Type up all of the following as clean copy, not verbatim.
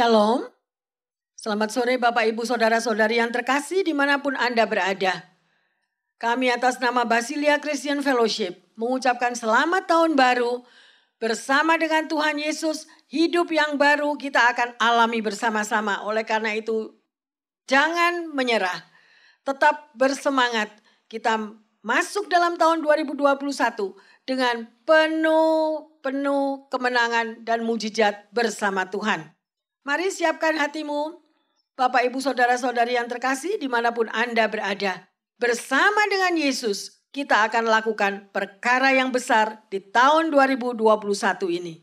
Shalom, selamat sore Bapak Ibu Saudara-saudari yang terkasih dimanapun Anda berada. Kami atas nama Basilia Christian Fellowship mengucapkan selamat tahun baru bersama dengan Tuhan Yesus. Hidup yang baru kita akan alami bersama-sama. Oleh karena itu jangan menyerah, tetap bersemangat. Kita masuk dalam tahun 2021 dengan penuh kemenangan dan mujizat bersama Tuhan. Mari siapkan hatimu, Bapak Ibu Saudara-saudari yang terkasih dimanapun Anda berada. Bersama dengan Yesus kita akan lakukan perkara yang besar di tahun 2021 ini.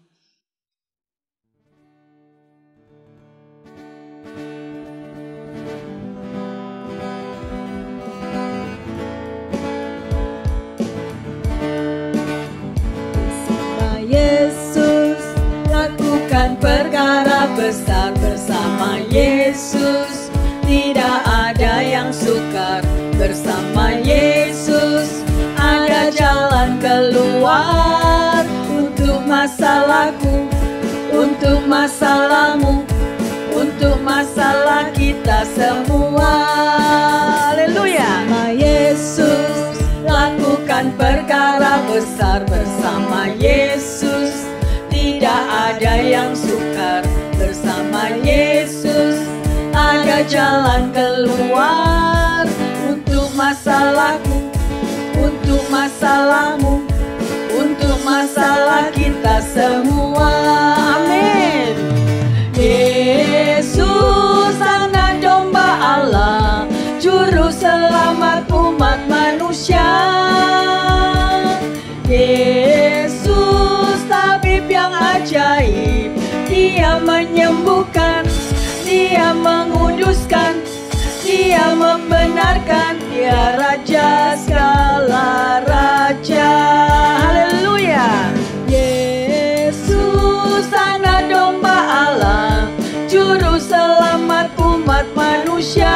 Yesus, lakukan perkara besar bersama Yesus. Tidak ada yang sukar bersama Yesus. Ada jalan keluar untuk masalahku, untuk masalahmu, untuk masalah kita semua. Haleluya. Bersama Yesus, lakukan perkara besar bersama Yesus. Tidak ada yang sukar bersama Yesus. Ada jalan keluar untuk masalahku, untuk masalahmu, untuk masalah kita semua. Amin. Yesus anak domba Allah, juru selamat umat manusia. Yesus tabib yang ajaib, Dia menyembuhkan, Dia menguduskan, Dia membenarkan, Dia Raja segala raja. Haleluya. Yesus anak domba Allah, juru selamat umat manusia.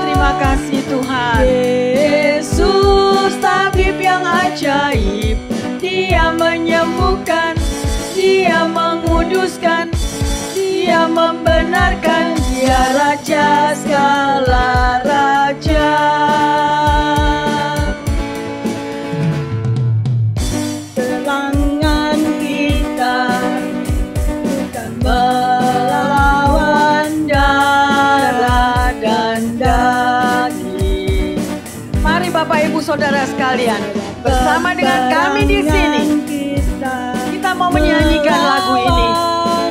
Terima kasih Tuhan. Yesus tabib yang ajaib, Dia menyembuhkan, Dia menguduskan, Dia membenarkan, Dia Raja segala raja. Serangan kita bukan melawan darah dan daging. Mari Bapak Ibu Saudara sekalian, bersama dengan kami di sini, kita mau menyanyikan lagu ini.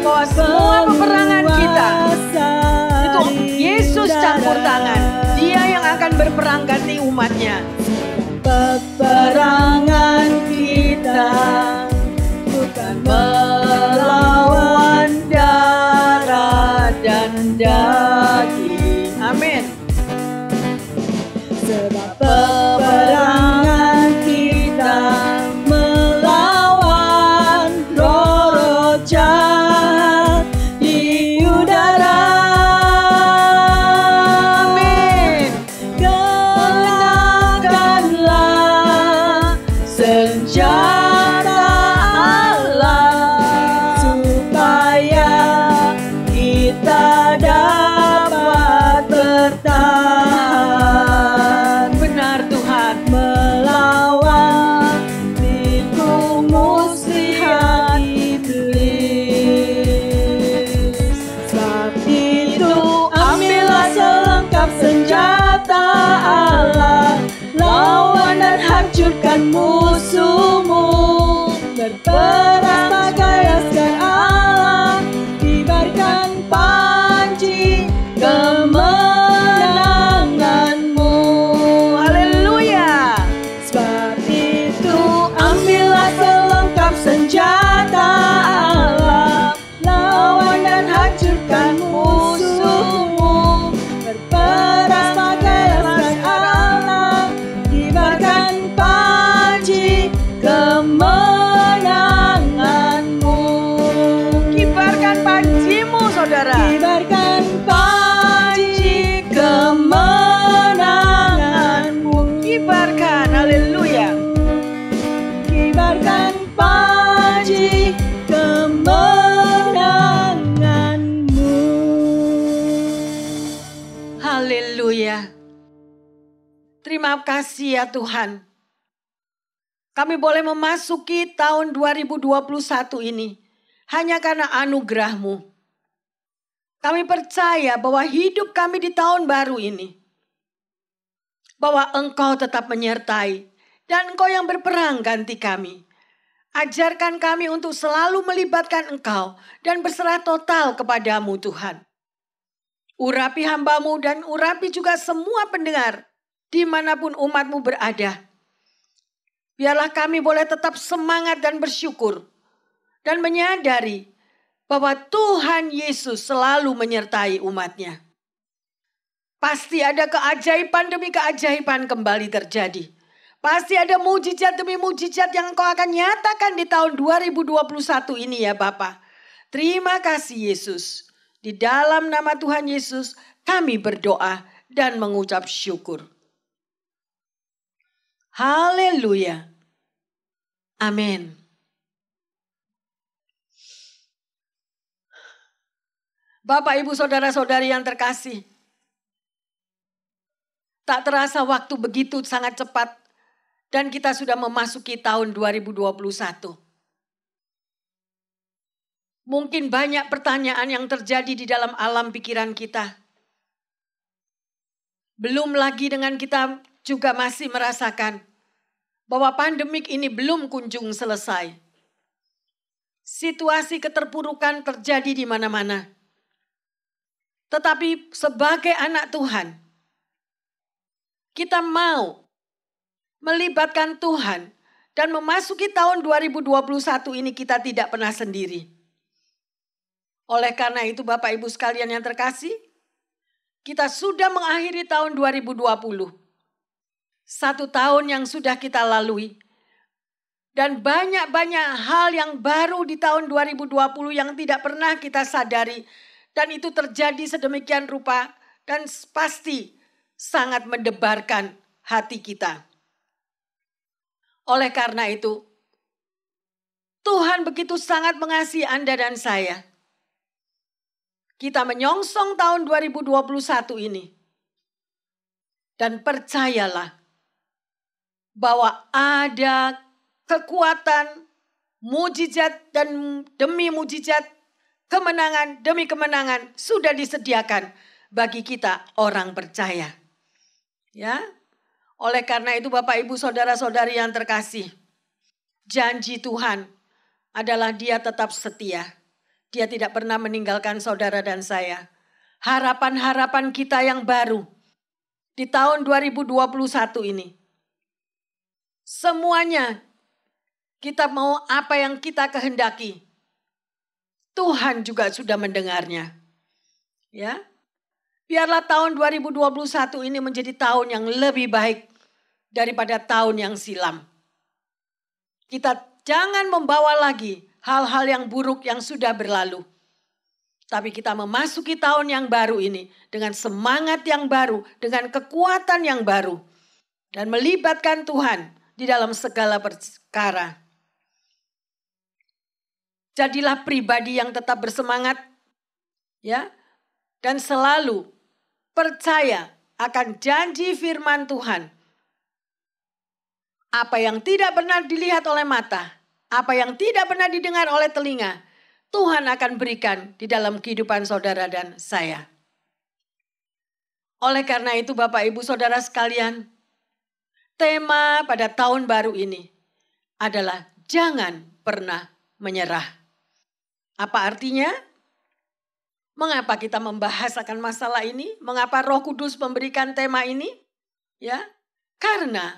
Bahwa semua peperangan kita itu Yesus campur tangan. Dia yang akan berperang ganti umatnya. Peperangan kita bukan melawan darah dan daging. Amin. Sebab peperangan kita melawan roh-roh jahat di udara. Amin. Kenakanlah senjata Allah supaya kita dapat bertahan. Benar Tuhan. Melawan tipu muslihat iblis. Sebab itu ambillah selengkap senjata Allah, lawan dan hancurkan musuhmu. Berperang bagai askar Allah, kibarkan panji kemenanganmu. Haleluya. Sebab itu ambillah selengkap senjata Allah, lawan dan hancurkan musuhmu. Berperang bagai askar Allah, kibarkan panji kemenanganmu. Terima kasih ya Tuhan. Kami boleh memasuki tahun 2021 ini hanya karena anugerah-Mu. Kami percaya bahwa hidup kami di tahun baru ini, bahwa Engkau tetap menyertai dan Engkau yang berperang ganti kami. Ajarkan kami untuk selalu melibatkan Engkau dan berserah total kepadamu Tuhan. Urapi hamba-Mu dan urapi juga semua pendengar dimanapun umat-Mu berada. Biarlah kami boleh tetap semangat dan bersyukur dan menyadari bahwa Tuhan Yesus selalu menyertai umat-Nya. Pasti ada keajaiban demi keajaiban kembali terjadi. Pasti ada mujizat demi mujizat yang Engkau akan nyatakan di tahun 2021 ini ya Bapa. Terima kasih Yesus. Di dalam nama Tuhan Yesus kami berdoa dan mengucap syukur. Haleluya. Amin. Bapak, Ibu, Saudara-saudari yang terkasih. Tak terasa waktu begitu sangat cepat. Dan kita sudah memasuki tahun 2021. Mungkin banyak pertanyaan yang terjadi di dalam alam pikiran kita. Belum lagi dengan kita juga masih merasakan bahwa pandemik ini belum kunjung selesai. Situasi keterpurukan terjadi di mana-mana. Tetapi sebagai anak Tuhan, kita mau melibatkan Tuhan dan memasuki tahun 2021 ini kita tidak pernah sendiri. Oleh karena itu Bapak Ibu sekalian yang terkasih, kita sudah mengakhiri tahun 2020. Satu tahun yang sudah kita lalui. Dan banyak-banyak hal yang baru di tahun 2020 yang tidak pernah kita sadari. Dan itu terjadi sedemikian rupa dan pasti sangat mendebarkan hati kita. Oleh karena itu, Tuhan begitu sangat mengasihi Anda dan saya. Kita menyongsong tahun 2021 ini. Dan percayalah bahwa ada kekuatan, mujizat dan demi mujizat, kemenangan demi kemenangan sudah disediakan bagi kita orang percaya. Ya. Oleh karena itu Bapak Ibu Saudara-saudari yang terkasih, janji Tuhan adalah Dia tetap setia. Dia tidak pernah meninggalkan saudara dan saya. Harapan-harapan kita yang baru di tahun 2021 ini. Semuanya kita mau apa yang kita kehendaki. Tuhan juga sudah mendengarnya. Ya. Biarlah tahun 2021 ini menjadi tahun yang lebih baik daripada tahun yang silam. Kita jangan membawa lagi hal-hal yang buruk yang sudah berlalu. Tapi kita memasuki tahun yang baru ini dengan semangat yang baru, dengan kekuatan yang baru. Dan melibatkan Tuhan di dalam segala perkara. Jadilah pribadi yang tetap bersemangat, ya, dan selalu percaya akan janji firman Tuhan. Apa yang tidak pernah dilihat oleh mata, apa yang tidak pernah didengar oleh telinga, Tuhan akan berikan di dalam kehidupan saudara dan saya. Oleh karena itu Bapak Ibu Saudara sekalian, tema pada tahun baru ini adalah jangan pernah menyerah. Apa artinya? Mengapa kita membahas akan masalah ini? Mengapa Roh Kudus memberikan tema ini? Ya, karena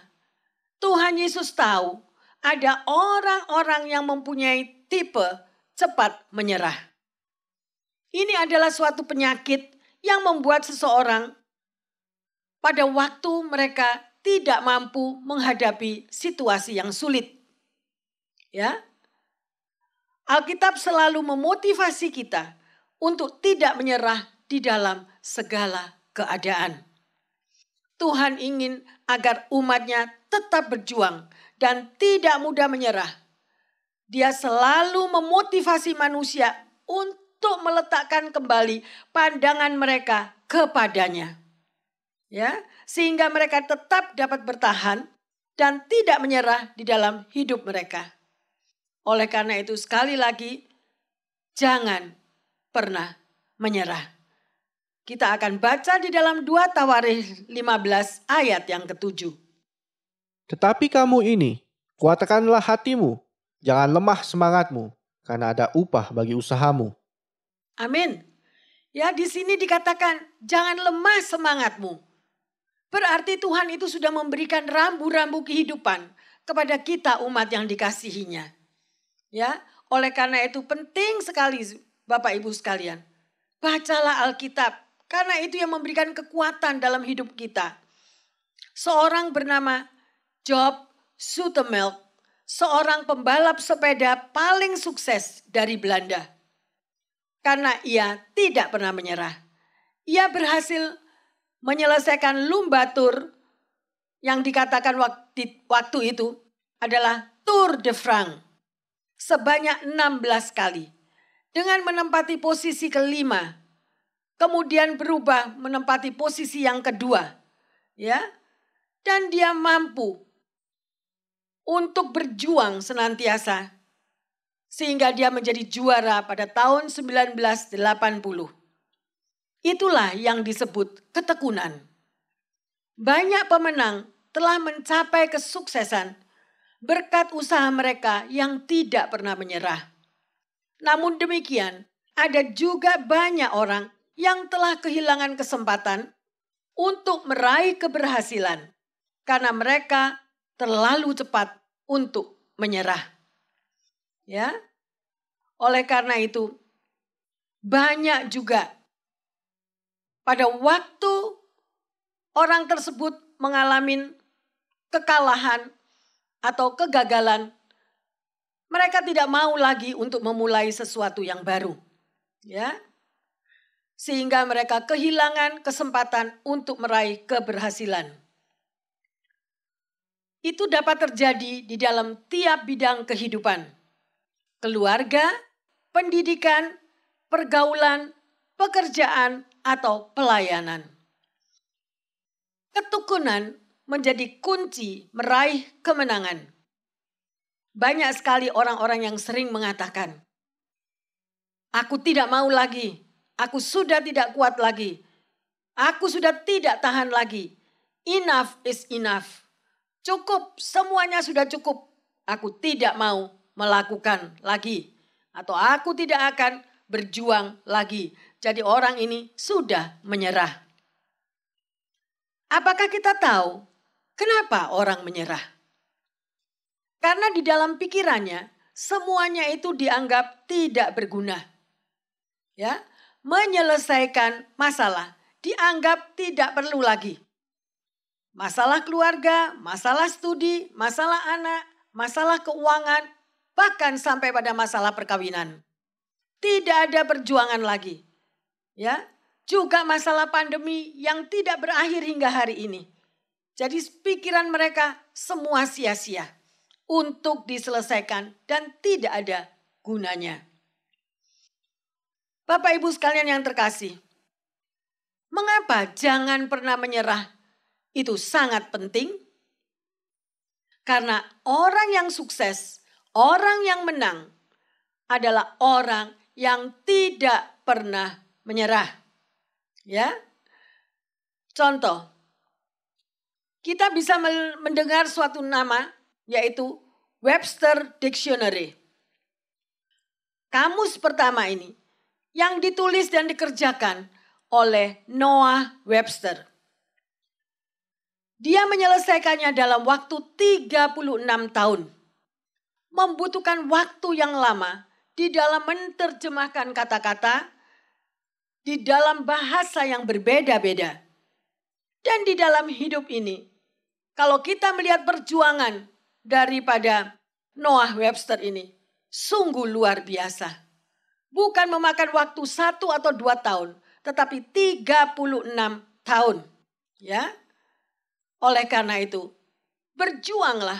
Tuhan Yesus tahu ada orang-orang yang mempunyai tipe cepat menyerah. Ini adalah suatu penyakit yang membuat seseorang pada waktu mereka tidak mampu menghadapi situasi yang sulit. Ya. Alkitab selalu memotivasi kita untuk tidak menyerah di dalam segala keadaan. Tuhan ingin agar umatnya tetap berjuang dan tidak mudah menyerah. Dia selalu memotivasi manusia untuk meletakkan kembali pandangan mereka kepadanya. Ya, sehingga mereka tetap dapat bertahan dan tidak menyerah di dalam hidup mereka. Oleh karena itu sekali lagi, jangan pernah menyerah. Kita akan baca di dalam 2 Tawarikh 15 ayat yang ke-7. Tetapi kamu ini, kuatkanlah hatimu, jangan lemah semangatmu, karena ada upah bagi usahamu. Amin. Ya, di sini dikatakan jangan lemah semangatmu. Berarti Tuhan itu sudah memberikan rambu-rambu kehidupan kepada kita umat yang dikasihinya. Ya, oleh karena itu penting sekali Bapak Ibu sekalian. Bacalah Alkitab karena itu yang memberikan kekuatan dalam hidup kita. Seorang bernama Job Zoetemelk, seorang pembalap sepeda paling sukses dari Belanda. Karena ia tidak pernah menyerah. Ia berhasil menyelesaikan Lumba Tour yang dikatakan waktu itu adalah Tour de France sebanyak 16 kali dengan menempati posisi kelima, kemudian berubah menempati posisi yang kedua, ya, dan dia mampu untuk berjuang senantiasa sehingga dia menjadi juara pada tahun 1980. Itulah yang disebut ketekunan. Banyak pemenang telah mencapai kesuksesan berkat usaha mereka yang tidak pernah menyerah. Namun demikian, ada juga banyak orang yang telah kehilangan kesempatan untuk meraih keberhasilan karena mereka terlalu cepat untuk menyerah. Ya. Oleh karena itu, banyak juga pada waktu orang tersebut mengalami kekalahan atau kegagalan, mereka tidak mau lagi untuk memulai sesuatu yang baru. Ya. Sehingga mereka kehilangan kesempatan untuk meraih keberhasilan. Itu dapat terjadi di dalam tiap bidang kehidupan. Keluarga, pendidikan, pergaulan, pekerjaan, atau pelayanan. Ketekunan menjadi kunci meraih kemenangan. Banyak sekali orang-orang yang sering mengatakan, aku tidak mau lagi, aku sudah tidak kuat lagi, aku sudah tidak tahan lagi, enough is enough. Cukup, semuanya sudah cukup, aku tidak mau melakukan lagi. Atau aku tidak akan berjuang lagi. Jadi orang ini sudah menyerah. Apakah kita tahu kenapa orang menyerah? Karena di dalam pikirannya semuanya itu dianggap tidak berguna. Ya, menyelesaikan masalah dianggap tidak perlu lagi. Masalah keluarga, masalah studi, masalah anak, masalah keuangan, bahkan sampai pada masalah perkawinan. Tidak ada perjuangan lagi. Ya, juga masalah pandemi yang tidak berakhir hingga hari ini. Jadi pikiran mereka semua sia-sia untuk diselesaikan dan tidak ada gunanya. Bapak Ibu sekalian yang terkasih, mengapa jangan pernah menyerah? Itu sangat penting. Karena orang yang sukses, orang yang menang adalah orang yang tidak pernah menyerah. Ya. Contoh, kita bisa mendengar suatu nama yaitu Webster Dictionary. Kamus pertama ini yang ditulis dan dikerjakan oleh Noah Webster. Dia menyelesaikannya dalam waktu 36 tahun. Membutuhkan waktu yang lama di dalam menerjemahkan kata-kata di dalam bahasa yang berbeda-beda. Dan di dalam hidup ini, kalau kita melihat perjuangan daripada Noah Webster ini, sungguh luar biasa. Bukan memakan waktu 1 atau 2 tahun, tetapi 36 tahun. Ya. Oleh karena itu, berjuanglah,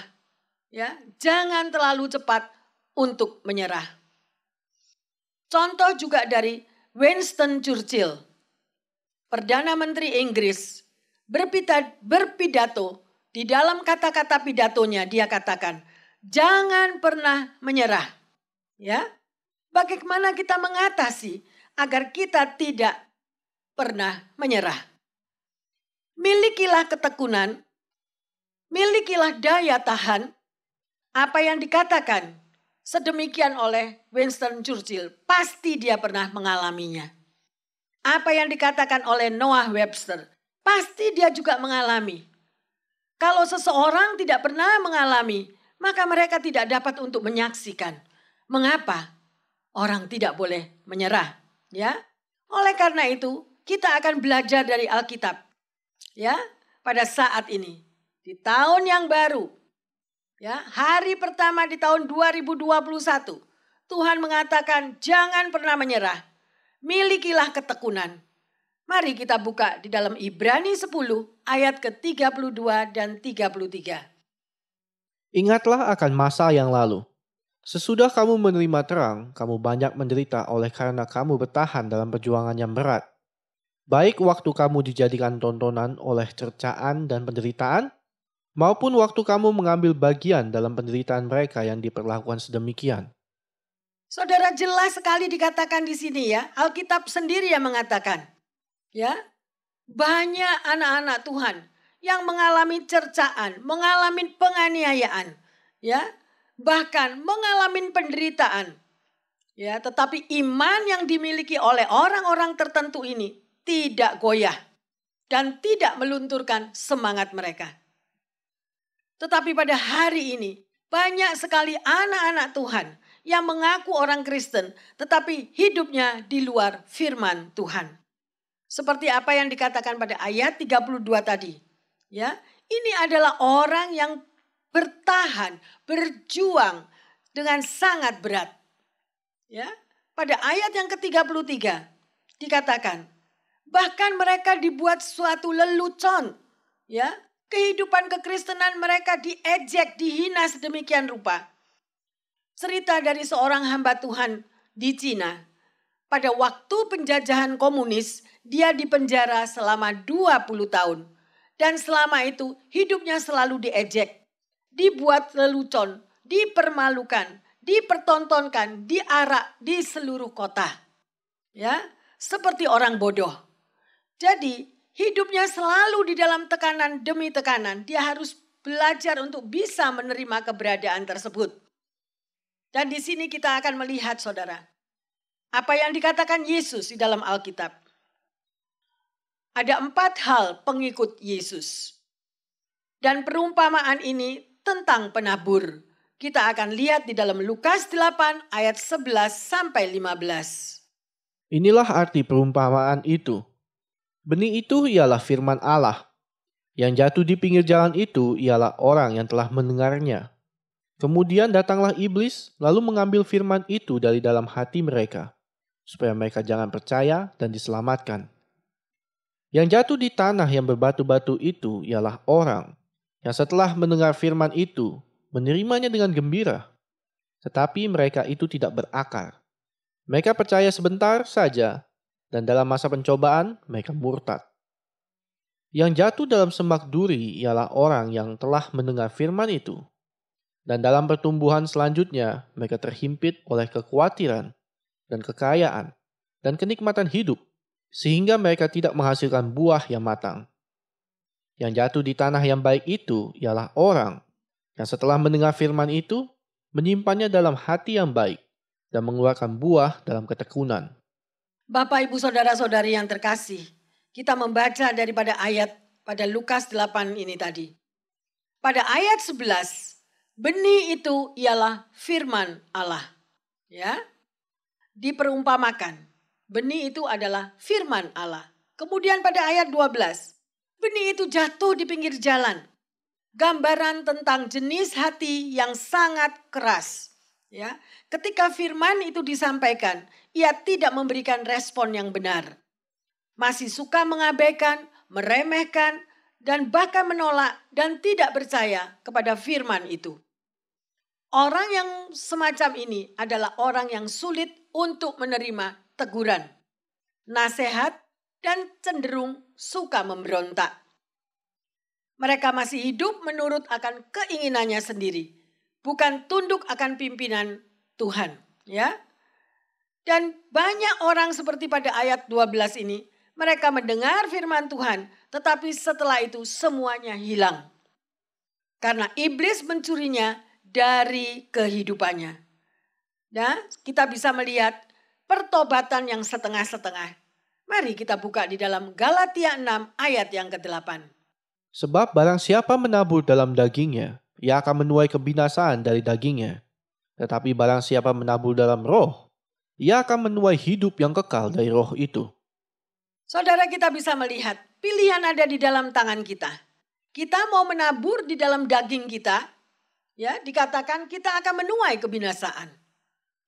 ya, jangan terlalu cepat untuk menyerah. Contoh juga dari Winston Churchill, Perdana Menteri Inggris berpidato, di dalam kata-kata pidatonya dia katakan, jangan pernah menyerah. Ya, bagaimana kita mengatasi agar kita tidak pernah menyerah? Milikilah ketekunan, milikilah daya tahan. Apa yang dikatakan sedemikian oleh Winston Churchill, pasti dia pernah mengalaminya. Apa yang dikatakan oleh Noah Webster, pasti dia juga mengalami. Kalau seseorang tidak pernah mengalami, maka mereka tidak dapat untuk menyaksikan. Mengapa? Orang tidak boleh menyerah. Ya, oleh karena itu kita akan belajar dari Alkitab. Ya, pada saat ini, di tahun yang baru, ya, hari pertama di tahun 2021, Tuhan mengatakan jangan pernah menyerah. Milikilah ketekunan. Mari kita buka di dalam Ibrani 10 ayat ke-32 dan 33. Ingatlah akan masa yang lalu. Sesudah kamu menerima terang, kamu banyak menderita oleh karena kamu bertahan dalam perjuangan yang berat. Baik waktu kamu dijadikan tontonan oleh cercaan dan penderitaan, maupun waktu kamu mengambil bagian dalam penderitaan mereka yang diperlakukan sedemikian. Saudara, jelas sekali dikatakan di sini ya, Alkitab sendiri yang mengatakan. Ya, banyak anak-anak Tuhan yang mengalami cercaan, mengalami penganiayaan, ya, bahkan mengalami penderitaan. Ya, tetapi iman yang dimiliki oleh orang-orang tertentu ini tidak goyah dan tidak melunturkan semangat mereka. Tetapi pada hari ini banyak sekali anak-anak Tuhan yang mengaku orang Kristen tetapi hidupnya di luar firman Tuhan. Seperti apa yang dikatakan pada ayat 32 tadi. Ya, ini adalah orang yang bertahan, berjuang dengan sangat berat. Ya, pada ayat yang ke-33 dikatakan, bahkan mereka dibuat suatu lelucon. Ya, kehidupan kekristenan mereka diejek, dihina sedemikian rupa. Cerita dari seorang hamba Tuhan di Cina. Pada waktu penjajahan komunis, dia dipenjara selama 20 tahun. Dan selama itu hidupnya selalu diejek, dibuat lelucon, dipermalukan, dipertontonkan, diarak di seluruh kota. Ya, seperti orang bodoh. Jadi hidupnya selalu di dalam tekanan demi tekanan. Dia harus belajar untuk bisa menerima keberadaan tersebut. Dan di sini kita akan melihat saudara, apa yang dikatakan Yesus di dalam Alkitab. Ada 4 hal pengikut Yesus. Dan perumpamaan ini tentang penabur. Kita akan lihat di dalam Lukas 8 ayat 11 sampai 15. Inilah arti perumpamaan itu. Benih itu ialah firman Allah. Yang jatuh di pinggir jalan itu ialah orang yang telah mendengarnya. Kemudian datanglah iblis lalu mengambil firman itu dari dalam hati mereka, supaya mereka jangan percaya dan diselamatkan. Yang jatuh di tanah yang berbatu-batu itu ialah orang yang setelah mendengar firman itu menerimanya dengan gembira. Tetapi mereka itu tidak berakar. Mereka percaya sebentar saja dan dalam masa pencobaan mereka murtad. Yang jatuh dalam semak duri ialah orang yang telah mendengar firman itu. Dan dalam pertumbuhan selanjutnya mereka terhimpit oleh kekhawatiran dan kekayaan dan kenikmatan hidup, sehingga mereka tidak menghasilkan buah yang matang. Yang jatuh di tanah yang baik itu ialah orang yang setelah mendengar firman itu, menyimpannya dalam hati yang baik dan mengeluarkan buah dalam ketekunan. Bapak, Ibu, Saudara-saudari yang terkasih, kita membaca daripada ayat pada Lukas 8 ini tadi. Pada ayat 11, benih itu ialah firman Allah. Ya, diperumpamakan. Benih itu adalah firman Allah. Kemudian pada ayat 12, benih itu jatuh di pinggir jalan. Gambaran tentang jenis hati yang sangat keras. Ya, ketika firman itu disampaikan, ia tidak memberikan respon yang benar. Masih suka mengabaikan, meremehkan, dan bahkan menolak dan tidak percaya kepada firman itu. Orang yang semacam ini adalah orang yang sulit untuk menerima teguran, nasihat, dan cenderung suka memberontak. Mereka masih hidup menurut akan keinginannya sendiri, bukan tunduk akan pimpinan Tuhan, ya. Dan banyak orang seperti pada ayat 12 ini, mereka mendengar firman Tuhan, tetapi setelah itu semuanya hilang. Karena iblis mencurinya dari kehidupannya. Nah, kita bisa melihat pertobatan yang setengah-setengah. Mari kita buka di dalam Galatia 6 ayat yang ke-8. Sebab barang siapa menabur dalam dagingnya, ia akan menuai kebinasaan dari dagingnya. Tetapi barang siapa menabur dalam roh, ia akan menuai hidup yang kekal dari roh itu. Saudara, kita bisa melihat pilihan ada di dalam tangan kita. Kita mau menabur di dalam daging kita, ya, dikatakan kita akan menuai kebinasaan.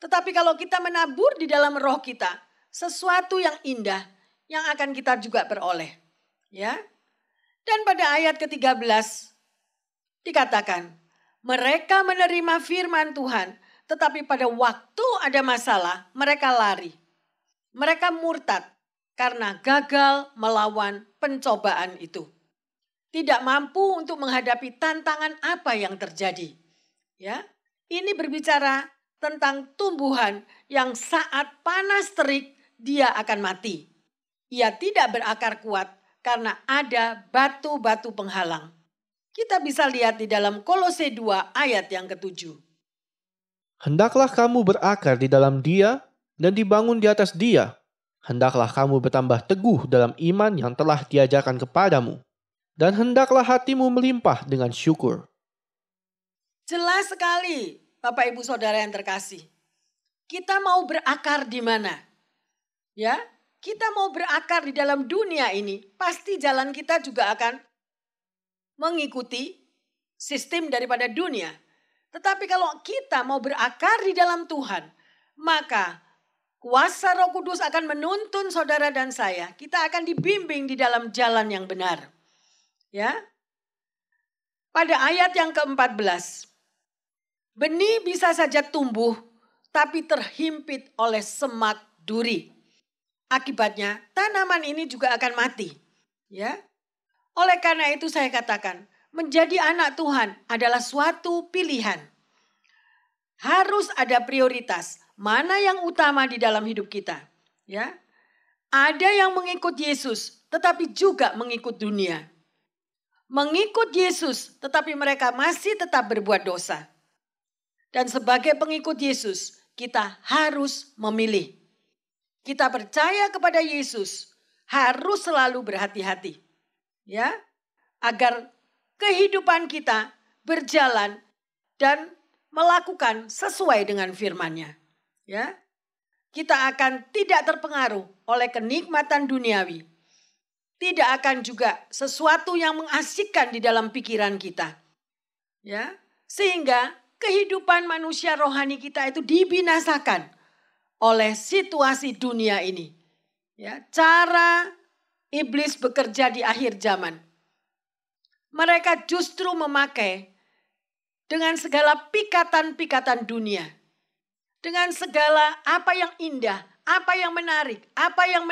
Tetapi kalau kita menabur di dalam roh kita, sesuatu yang indah yang akan kita juga peroleh, ya. Dan pada ayat ke-13 dikatakan, mereka menerima firman Tuhan, tetapi pada waktu ada masalah, mereka lari. Mereka murtad karena gagal melawan pencobaan itu. Tidak mampu untuk menghadapi tantangan apa yang terjadi. Ya, ini berbicara tentang tumbuhan yang saat panas terik dia akan mati. Ia tidak berakar kuat karena ada batu-batu penghalang. Kita bisa lihat di dalam Kolose 2 ayat yang ke-7. Hendaklah kamu berakar di dalam Dia dan dibangun di atas Dia. Hendaklah kamu bertambah teguh dalam iman yang telah diajarkan kepadamu. Dan hendaklah hatimu melimpah dengan syukur. Jelas sekali, Bapak Ibu Saudara yang terkasih. Kita mau berakar di mana? Ya, kita mau berakar di dalam dunia ini, pasti jalan kita juga akan mengikuti sistem daripada dunia. Tetapi kalau kita mau berakar di dalam Tuhan, maka kuasa Roh Kudus akan menuntun saudara dan saya. Kita akan dibimbing di dalam jalan yang benar. Ya. Pada ayat yang ke-14. Benih bisa saja tumbuh, tapi terhimpit oleh semak duri. Akibatnya tanaman ini juga akan mati. Ya. Oleh karena itu saya katakan, menjadi anak Tuhan adalah suatu pilihan. Harus ada prioritas, mana yang utama di dalam hidup kita. Ya. Ada yang mengikut Yesus, tetapi juga mengikut dunia. Mengikut Yesus, tetapi mereka masih tetap berbuat dosa. Dan sebagai pengikut Yesus, kita harus memilih. Kita percaya kepada Yesus, harus selalu berhati-hati. Ya, agar kehidupan kita berjalan dan melakukan sesuai dengan firman-Nya. Ya, kita akan tidak terpengaruh oleh kenikmatan duniawi. Tidak akan juga sesuatu yang mengasyikkan di dalam pikiran kita. Ya, sehingga kehidupan manusia rohani kita itu dibinasakan oleh situasi dunia ini. Ya, cara iblis bekerja di akhir zaman. Mereka justru memakai dengan segala pikatan-pikatan dunia. Dengan segala apa yang indah, apa yang menarik, apa yang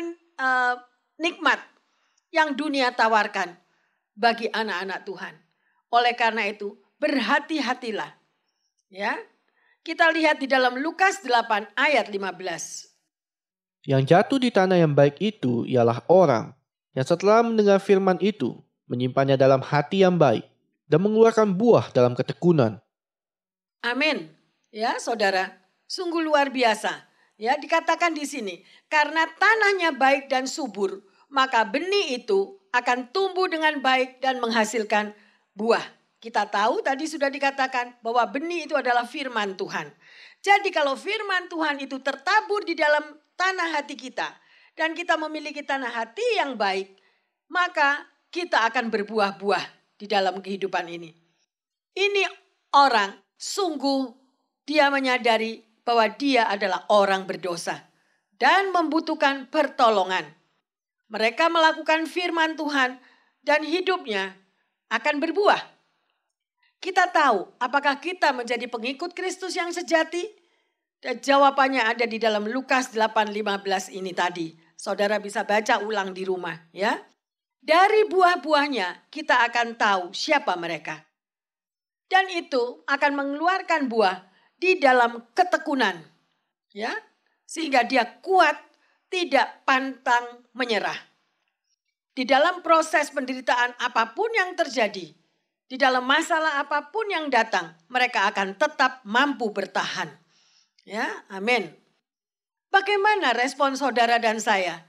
nikmat yang dunia tawarkan bagi anak-anak Tuhan. Oleh karena itu, berhati-hatilah. Ya. Kita lihat di dalam Lukas 8 ayat 15. Yang jatuh di tanah yang baik itu ialah orang yang setelah mendengar firman itu, menyimpannya dalam hati yang baik dan mengeluarkan buah dalam ketekunan. Amin. Ya, saudara, sungguh luar biasa. Ya, dikatakan di sini, karena tanahnya baik dan subur, maka benih itu akan tumbuh dengan baik dan menghasilkan buah. Kita tahu tadi sudah dikatakan bahwa benih itu adalah firman Tuhan. Jadi kalau firman Tuhan itu tertabur di dalam tanah hati kita dan kita memiliki tanah hati yang baik, maka kita akan berbuah-buah di dalam kehidupan ini. Ini orang sungguh dia menyadari bahwa dia adalah orang berdosa dan membutuhkan pertolongan. Mereka melakukan firman Tuhan dan hidupnya akan berbuah. Kita tahu apakah kita menjadi pengikut Kristus yang sejati? Dan jawabannya ada di dalam Lukas 8:15 ini tadi. Saudara bisa baca ulang di rumah, ya. Dari buah-buahnya kita akan tahu siapa mereka. Dan itu akan mengeluarkan buah di dalam ketekunan. Ya, sehingga dia kuat, tidak pantang menyerah. Di dalam proses penderitaan apapun yang terjadi, di dalam masalah apapun yang datang, mereka akan tetap mampu bertahan. Ya, amin. Bagaimana respon saudara dan saya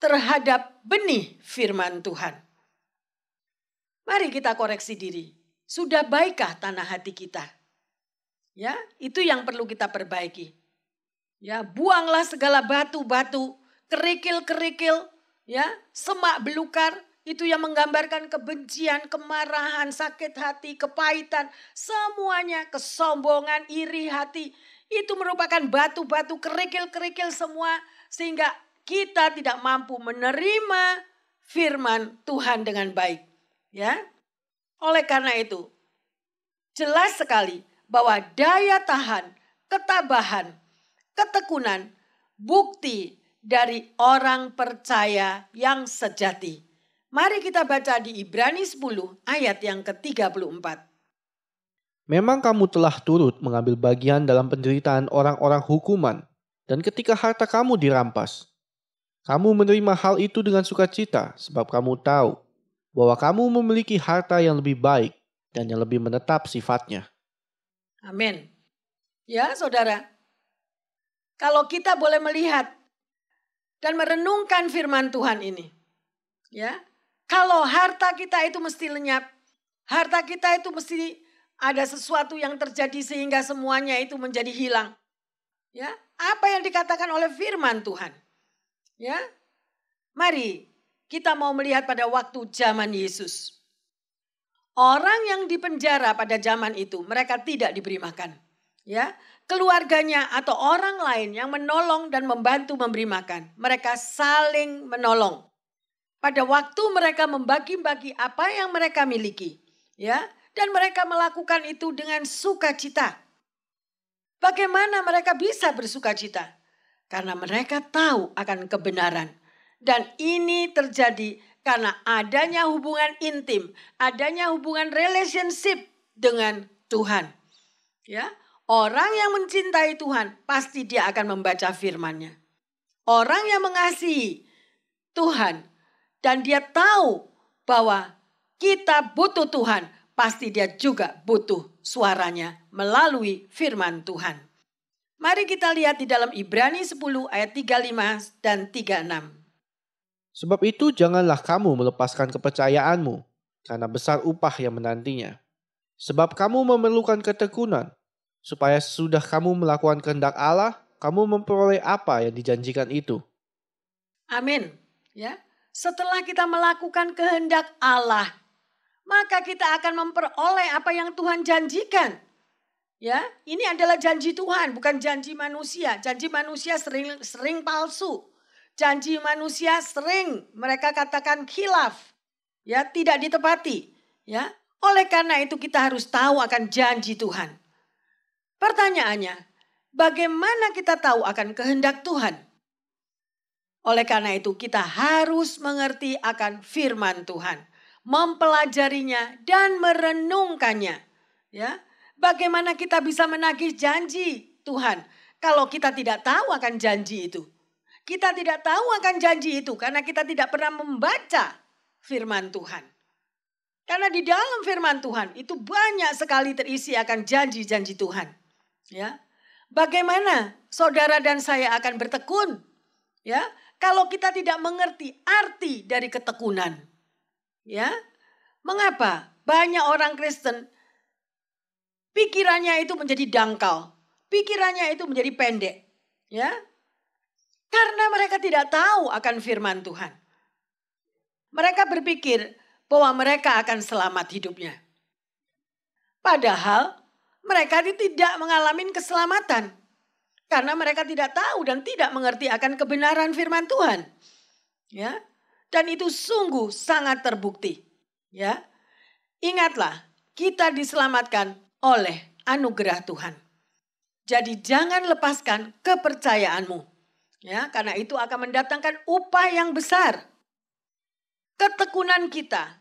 terhadap benih firman Tuhan? Mari kita koreksi diri. Sudah baikkah tanah hati kita? Ya, itu yang perlu kita perbaiki. Ya, buanglah segala batu-batu, kerikil-kerikil, ya, semak belukar, itu yang menggambarkan kebencian, kemarahan, sakit hati, kepahitan, semuanya, kesombongan, iri hati. Itu merupakan batu-batu, kerikil-kerikil semua, sehingga kita tidak mampu menerima firman Tuhan dengan baik. Ya, oleh karena itu, jelas sekali bahwa daya tahan, ketabahan, ketekunan, bukti dari orang percaya yang sejati. Mari kita baca di Ibrani 10 ayat yang ke-34. Memang kamu telah turut mengambil bagian dalam penderitaan orang-orang hukuman, dan ketika harta kamu dirampas, kamu menerima hal itu dengan sukacita, sebab kamu tahu bahwa kamu memiliki harta yang lebih baik dan yang lebih menetap sifatnya. Amin. Ya, saudara. Kalau kita boleh melihat dan merenungkan firman Tuhan ini. Ya. Kalau harta kita itu mesti lenyap. Harta kita itu mesti ada sesuatu yang terjadi sehingga semuanya itu menjadi hilang. Ya, apa yang dikatakan oleh firman Tuhan? Ya. Mari kita mau melihat pada waktu zaman Yesus. Orang yang dipenjara pada zaman itu mereka tidak diberi makan. Ya, keluarganya atau orang lain yang menolong dan membantu memberi makan. Mereka saling menolong. Pada waktu mereka membagi-bagi apa yang mereka miliki. Ya, dan mereka melakukan itu dengan sukacita. Bagaimana mereka bisa bersukacita? Karena mereka tahu akan kebenaran. Dan ini terjadi karena adanya hubungan intim, adanya hubungan relationship dengan Tuhan. Ya, orang yang mencintai Tuhan pasti dia akan membaca firman-Nya. Orang yang mengasihi Tuhan dan dia tahu bahwa kita butuh Tuhan, pasti dia juga butuh suaranya melalui firman Tuhan. Mari kita lihat di dalam Ibrani 10 ayat 35 dan 36. Sebab itu janganlah kamu melepaskan kepercayaanmu, karena besar upah yang menantinya. Sebab kamu memerlukan ketekunan, supaya sesudah kamu melakukan kehendak Allah, kamu memperoleh apa yang dijanjikan itu. Amin. Ya, setelah kita melakukan kehendak Allah, maka kita akan memperoleh apa yang Tuhan janjikan. Ya, ini adalah janji Tuhan, bukan janji manusia. Janji manusia sering palsu. Janji manusia sering mereka katakan khilaf, ya, tidak ditepati, ya. Oleh karena itu kita harus tahu akan janji Tuhan. Pertanyaannya, bagaimana kita tahu akan kehendak Tuhan? Oleh karena itu kita harus mengerti akan firman Tuhan, mempelajarinya dan merenungkannya, ya. Bagaimana kita bisa menagih janji Tuhan kalau kita tidak tahu akan janji itu? Kita tidak tahu akan janji itu karena kita tidak pernah membaca firman Tuhan. Karena di dalam firman Tuhan itu banyak sekali terisi akan janji-janji Tuhan. Ya, bagaimana saudara dan saya akan bertekun? Ya, kalau kita tidak mengerti arti dari ketekunan. Ya, mengapa banyak orang Kristen pikirannya itu menjadi dangkal, pikirannya itu menjadi pendek? Ya. Karena mereka tidak tahu akan firman Tuhan. Mereka berpikir bahwa mereka akan selamat hidupnya. Padahal mereka tidak mengalami keselamatan. Karena mereka tidak tahu dan tidak mengerti akan kebenaran firman Tuhan. Ya, dan itu sungguh sangat terbukti. Ya, ingatlah kita diselamatkan oleh anugerah Tuhan. Jadi jangan lepaskan kepercayaanmu. Ya, karena itu akan mendatangkan upah yang besar. ketekunan kita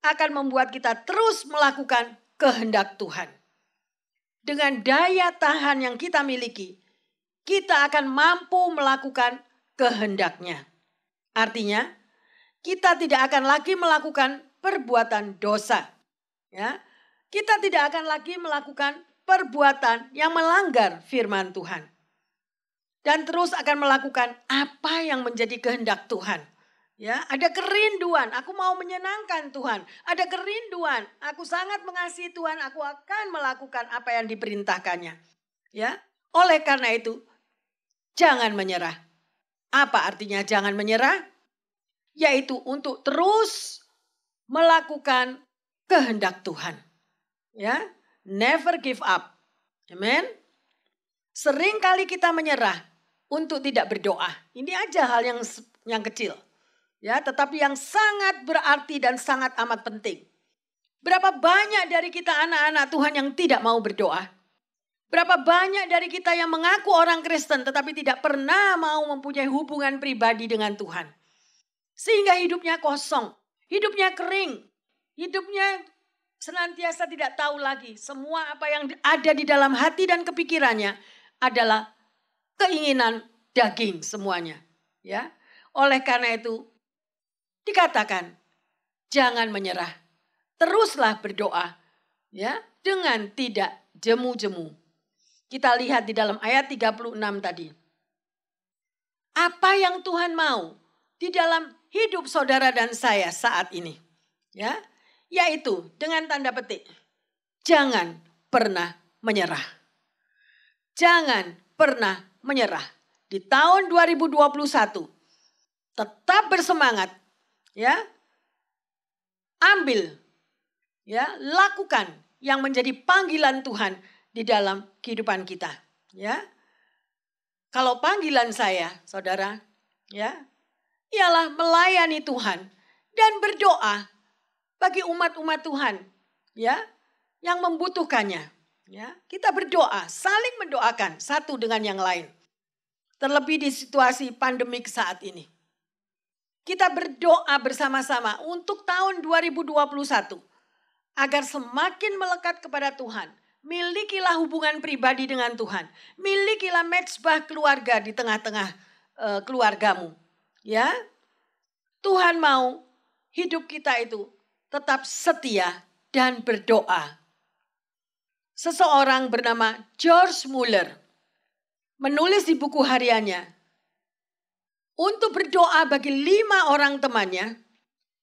akan membuat kita terus melakukan kehendak Tuhan. Dengan daya tahan yang kita miliki, kita akan mampu melakukan kehendak-Nya. Artinya, kita tidak akan lagi melakukan perbuatan dosa. Ya, kita tidak akan lagi melakukan perbuatan yang melanggar firman Tuhan. Dan terus akan melakukan apa yang menjadi kehendak Tuhan. Ya, ada kerinduan, aku mau menyenangkan Tuhan. Ada kerinduan, aku sangat mengasihi Tuhan, aku akan melakukan apa yang diperintahkannya. Ya, oleh karena itu, jangan menyerah. Apa artinya jangan menyerah? Yaitu untuk terus melakukan kehendak Tuhan. Ya, never give up. Amen. Sering kali kita menyerah untuk tidak berdoa. Ini aja hal yang kecil. Ya, tetapi yang sangat berarti dan sangat amat penting. Berapa banyak dari kita anak-anak Tuhan yang tidak mau berdoa? Berapa banyak dari kita yang mengaku orang Kristen tetapi tidak pernah mau mempunyai hubungan pribadi dengan Tuhan? Sehingga hidupnya kosong, hidupnya kering, hidupnya senantiasa tidak tahu lagi. Semua apa yang ada di dalam hati dan kepikirannya adalah keinginan daging semuanya. Ya, oleh karena itu dikatakan jangan menyerah, teruslah berdoa, ya, dengan tidak jemu-jemu. Kita lihat di dalam ayat 36 tadi. Apa yang Tuhan mau di dalam hidup saudara dan saya saat ini, ya, yaitu dengan tanda petik, jangan pernah menyerah. Jangan pernah menyerah. Di tahun 2021 tetap bersemangat, ya. Ambil, ya, lakukan yang menjadi panggilan Tuhan di dalam kehidupan kita, ya. Kalau panggilan saya, saudara, ya, ialah melayani Tuhan dan berdoa bagi umat-umat Tuhan, ya, yang membutuhkannya, ya. Kita berdoa, saling mendoakan satu dengan yang lain. Terlebih di situasi pandemik saat ini. Kita berdoa bersama-sama untuk tahun 2021 agar semakin melekat kepada Tuhan. Milikilah hubungan pribadi dengan Tuhan. Milikilah mezbah keluarga di tengah-tengah keluargamu. Ya, Tuhan mau hidup kita itu tetap setia dan berdoa. Seseorang bernama George Muller menulis di buku hariannya untuk berdoa bagi 5 orang temannya.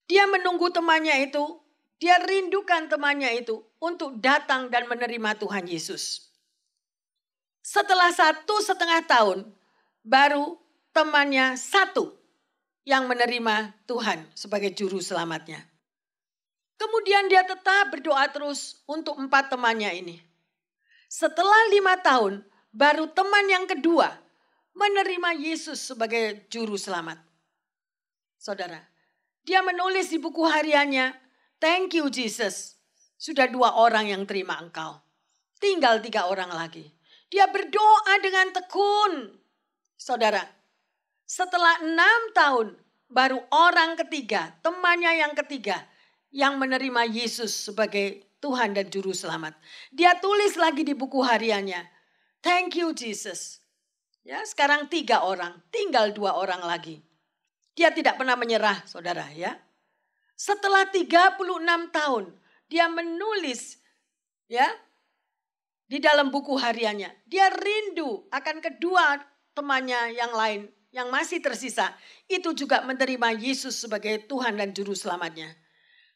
Dia menunggu temannya itu, dia rindukan temannya itu untuk datang dan menerima Tuhan Yesus. Setelah 1,5 tahun, baru temannya 1 yang menerima Tuhan sebagai juru selamatnya. Kemudian dia tetap berdoa terus untuk 4 temannya ini. Setelah 5 tahun, baru teman yang kedua menerima Yesus sebagai juru selamat. Saudara, dia menulis di buku hariannya, "Thank you Jesus, sudah 2 orang yang terima engkau. Tinggal 3 orang lagi." Dia berdoa dengan tekun. Saudara, setelah 6 tahun, baru orang ketiga, temannya yang ketiga, yang menerima Yesus sebagai Tuhan dan Juru Selamat. Dia tulis lagi di buku hariannya, "Thank you Jesus." Ya, sekarang 3 orang, tinggal 2 orang lagi. Dia tidak pernah menyerah, saudara, ya. Setelah 36 tahun, dia menulis, ya, di dalam buku hariannya. Dia rindu akan kedua temannya yang lain yang masih tersisa. Itu juga menerima Yesus sebagai Tuhan dan Juru Selamatnya.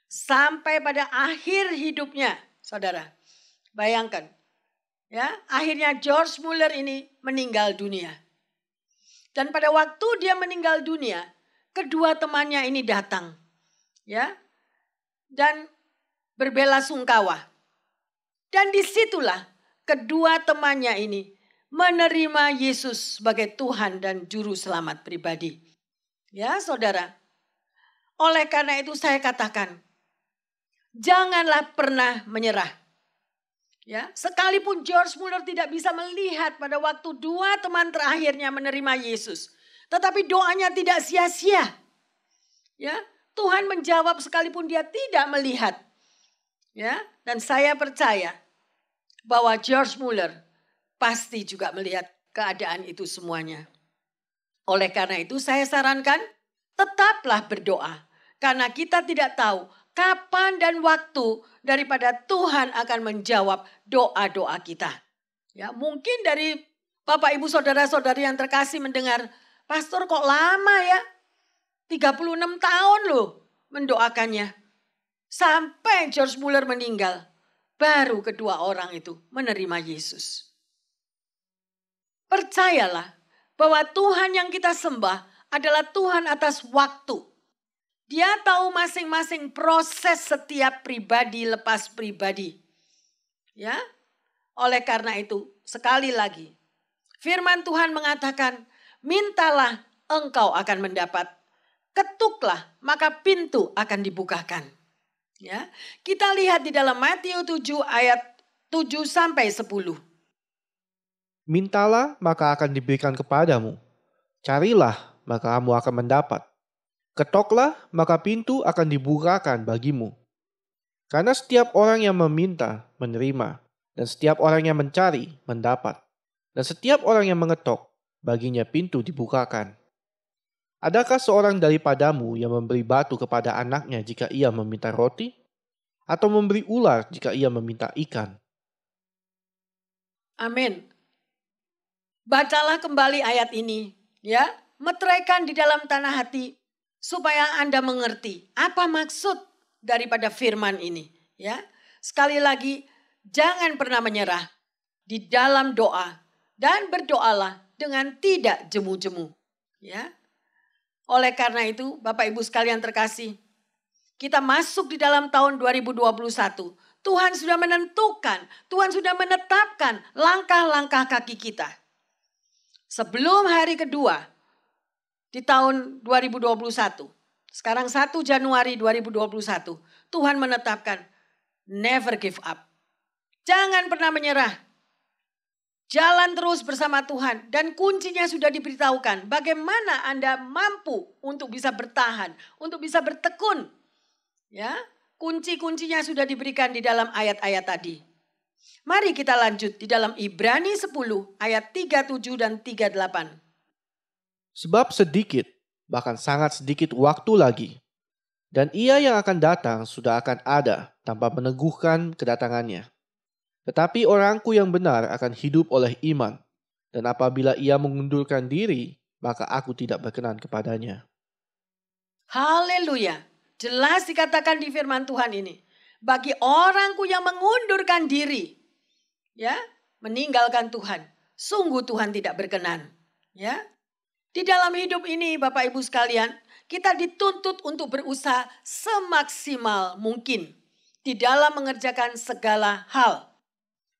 Sampai pada akhir hidupnya, saudara. Bayangkan, ya, akhirnya George Muller ini meninggal dunia. Dan pada waktu dia meninggal dunia, kedua temannya ini datang, ya, dan berbelasungkawa. Dan disitulah kedua temannya ini menerima Yesus sebagai Tuhan dan Juru Selamat pribadi. Ya, saudara. Oleh karena itu saya katakan, janganlah pernah menyerah. Ya, sekalipun George Muller tidak bisa melihat pada waktu 2 teman terakhirnya menerima Yesus, tetapi doanya tidak sia-sia. Ya, Tuhan menjawab sekalipun dia tidak melihat. Ya, dan saya percaya bahwa George Muller pasti juga melihat keadaan itu semuanya. Oleh karena itu saya sarankan tetaplah berdoa. Karena kita tidak tahu kapan dan waktu daripada Tuhan akan menjawab doa-doa kita. Ya, mungkin dari Bapak Ibu Saudara-saudari yang terkasih mendengar, pastor kok lama ya? 36 tahun loh mendoakannya. Sampai George Muller meninggal. Baru kedua orang itu menerima Yesus. Percayalah bahwa Tuhan yang kita sembah adalah Tuhan atas waktu. Dia tahu masing-masing proses setiap pribadi lepas pribadi. Ya. Oleh karena itu, sekali lagi, firman Tuhan mengatakan, mintalah engkau akan mendapat. Ketuklah maka pintu akan dibukakan. Ya, kita lihat di dalam Matius 7 ayat 7 sampai 10. Mintalah maka akan diberikan kepadamu. Carilah maka kamu akan mendapat. Ketoklah maka pintu akan dibukakan bagimu. Karena setiap orang yang meminta menerima. Dan setiap orang yang mencari mendapat. Dan setiap orang yang mengetok baginya pintu dibukakan. Adakah seorang daripadamu yang memberi batu kepada anaknya jika ia meminta roti? Atau memberi ular jika ia meminta ikan? Amin. Bacalah kembali ayat ini. Ya, meteraikan di dalam tanah hati supaya Anda mengerti apa maksud daripada firman ini. Ya, sekali lagi, jangan pernah menyerah di dalam doa dan berdoalah dengan tidak jemu-jemu. Ya. Oleh karena itu, Bapak Ibu sekalian terkasih, kita masuk di dalam tahun 2021. Tuhan sudah menentukan, Tuhan sudah menetapkan langkah-langkah kaki kita. Sebelum hari kedua di tahun 2021, sekarang 1 Januari 2021, Tuhan menetapkan never give up. Jangan pernah menyerah. Jalan terus bersama Tuhan dan kuncinya sudah diberitahukan. Bagaimana Anda mampu untuk bisa bertahan, untuk bisa bertekun. Ya, kunci-kuncinya sudah diberikan di dalam ayat-ayat tadi. Mari kita lanjut di dalam Ibrani 10 ayat 37 dan 38. Sebab sedikit, bahkan sangat sedikit waktu lagi. Dan ia yang akan datang sudah akan ada tanpa meneguhkan kedatangannya. Tetapi orangku yang benar akan hidup oleh iman. Dan apabila ia mengundurkan diri, maka aku tidak berkenan kepadanya. Haleluya. Jelas dikatakan di firman Tuhan ini. Bagi orangku yang mengundurkan diri. Ya, meninggalkan Tuhan. Sungguh Tuhan tidak berkenan. Ya. Di dalam hidup ini Bapak Ibu sekalian, kita dituntut untuk berusaha semaksimal mungkin. Di dalam mengerjakan segala hal.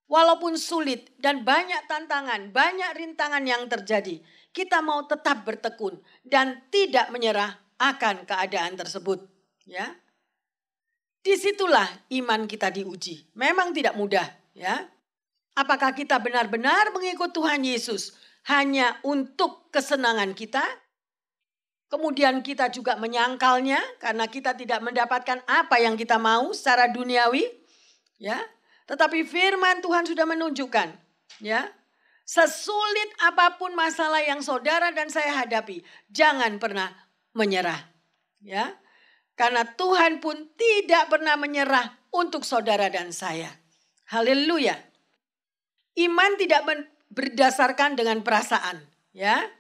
Walaupun sulit dan banyak tantangan, banyak rintangan yang terjadi, kita mau tetap bertekun dan tidak menyerah akan keadaan tersebut. Ya, disitulah iman kita diuji. Memang tidak mudah. Ya, apakah kita benar-benar mengikut Tuhan Yesus hanya untuk kesenangan kita? Kemudian kita juga menyangkalnya karena kita tidak mendapatkan apa yang kita mau secara duniawi. Ya. Tetapi firman Tuhan sudah menunjukkan, ya, sesulit apapun masalah yang saudara dan saya hadapi, jangan pernah menyerah, ya, karena Tuhan pun tidak pernah menyerah untuk saudara dan saya. Haleluya. Iman tidak berdasarkan dengan perasaan, ya.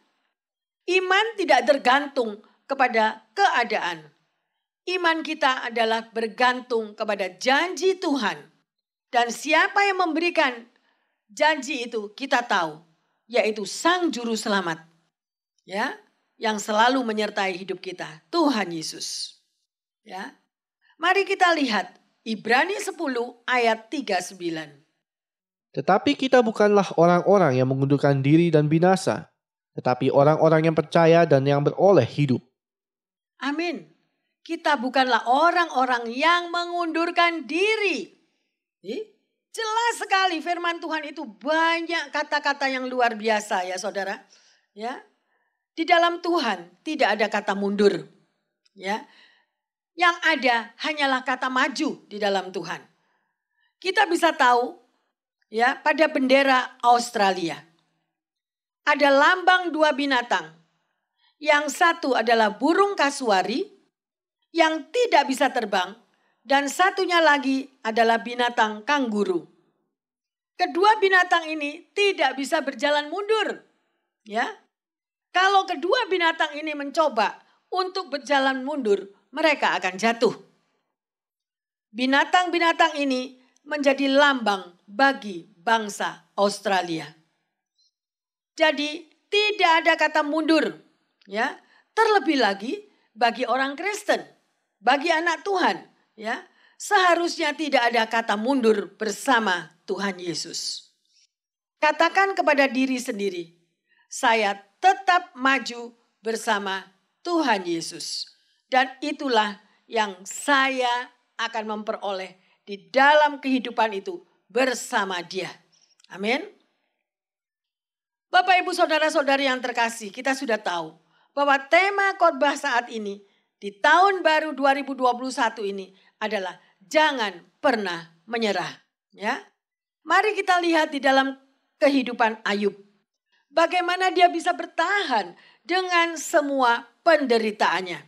Iman tidak tergantung kepada keadaan. Iman kita adalah bergantung kepada janji Tuhan. Dan siapa yang memberikan janji itu kita tahu, yaitu Sang Juru Selamat, ya, yang selalu menyertai hidup kita, Tuhan Yesus. Ya, mari kita lihat Ibrani 10 ayat 39. Tetapi kita bukanlah orang-orang yang mengundurkan diri dan binasa, tetapi orang-orang yang percaya dan yang beroleh hidup. Amin. Kita bukanlah orang-orang yang mengundurkan diri. Jelas sekali firman Tuhan itu banyak kata-kata yang luar biasa ya saudara. Ya, di dalam Tuhan tidak ada kata mundur. Ya, Yang ada hanyalah kata maju di dalam Tuhan. Kita bisa tahu ya pada bendera Australia. Ada lambang dua binatang. Yang satu adalah burung kasuari yang tidak bisa terbang. Dan satunya lagi adalah binatang kanguru. Kedua binatang ini tidak bisa berjalan mundur. Ya, kalau kedua binatang ini mencoba untuk berjalan mundur, mereka akan jatuh. Binatang-binatang ini menjadi lambang bagi bangsa Australia. Jadi tidak ada kata mundur, ya. Terlebih lagi bagi orang Kristen, bagi anak Tuhan, ya. Seharusnya tidak ada kata mundur bersama Tuhan Yesus. Katakan kepada diri sendiri, saya tetap maju bersama Tuhan Yesus. Dan itulah yang saya akan memperoleh di dalam kehidupan itu bersama Dia. Amin. Bapak, Ibu, Saudara-saudari yang terkasih, kita sudah tahu bahwa tema khotbah saat ini di tahun baru 2021 ini adalah jangan pernah menyerah. Ya, mari kita lihat di dalam kehidupan Ayub. Bagaimana dia bisa bertahan dengan semua penderitaannya.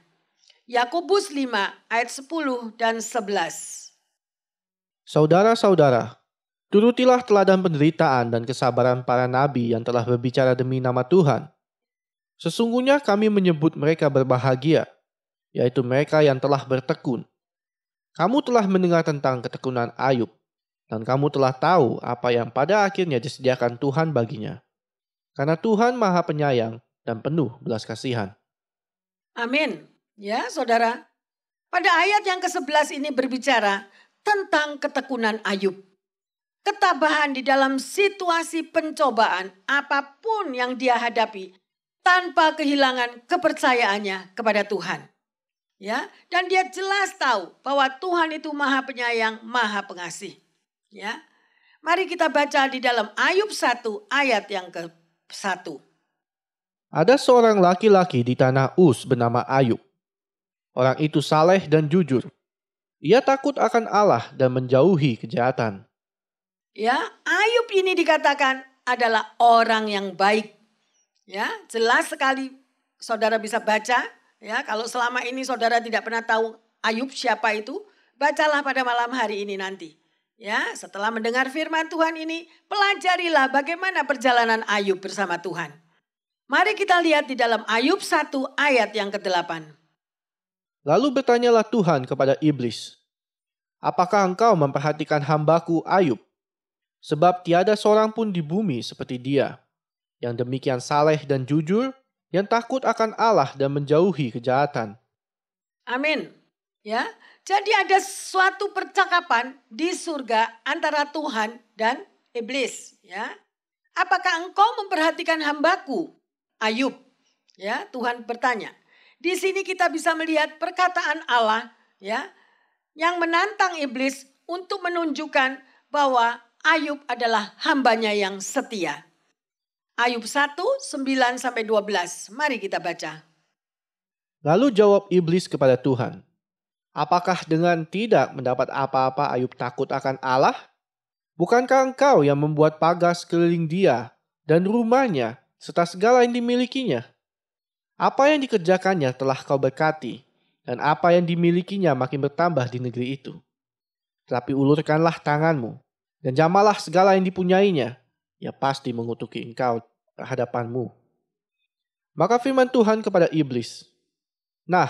Yakobus 5 ayat 10 dan 11. Saudara-saudara, turutilah teladan penderitaan dan kesabaran para nabi yang telah berbicara demi nama Tuhan. Sesungguhnya kami menyebut mereka berbahagia, yaitu mereka yang telah bertekun. Kamu telah mendengar tentang ketekunan Ayub, dan kamu telah tahu apa yang pada akhirnya disediakan Tuhan baginya. Karena Tuhan Maha Penyayang dan penuh belas kasihan. Amin. Ya, saudara. Pada ayat yang ke-11 ini berbicara tentang ketekunan Ayub. Ketabahan di dalam situasi pencobaan apapun yang dia hadapi tanpa kehilangan kepercayaannya kepada Tuhan. Ya, dan dia jelas tahu bahwa Tuhan itu Maha Penyayang, Maha Pengasih. Ya. Mari kita baca di dalam Ayub 1 ayat yang ke-1. Ada seorang laki-laki di tanah Uz bernama Ayub. Orang itu saleh dan jujur. Ia takut akan Allah dan menjauhi kejahatan. Ya, Ayub ini dikatakan adalah orang yang baik. Ya, jelas sekali saudara bisa baca. Ya, kalau selama ini saudara tidak pernah tahu Ayub siapa itu, bacalah pada malam hari ini nanti. Ya, setelah mendengar firman Tuhan ini, pelajarilah bagaimana perjalanan Ayub bersama Tuhan. Mari kita lihat di dalam Ayub 1 ayat yang ke-8. Lalu bertanyalah Tuhan kepada iblis, apakah engkau memperhatikan hambaku Ayub? Sebab tiada seorang pun di bumi seperti dia, yang demikian saleh dan jujur, yang takut akan Allah dan menjauhi kejahatan. Amin. Ya, jadi ada suatu percakapan di surga antara Tuhan dan iblis. Ya, apakah engkau memperhatikan hambaku Ayub? Ya, Tuhan bertanya. Di sini kita bisa melihat perkataan Allah, ya, yang menantang iblis untuk menunjukkan bahwa Ayub adalah hambanya yang setia. Ayub 1, 9-12. Mari kita baca. Lalu jawab iblis kepada Tuhan, apakah dengan tidak mendapat apa-apa Ayub takut akan Allah? Bukankah engkau yang membuat pagar sekeliling dia dan rumahnya serta segala yang dimilikinya? Apa yang dikerjakannya telah kau berkati, dan apa yang dimilikinya makin bertambah di negeri itu. Tetapi ulurkanlah tanganmu, dan jamalah segala yang dipunyainya, ia pasti mengutuki engkau terhadapanmu. Maka firman Tuhan kepada iblis, nah,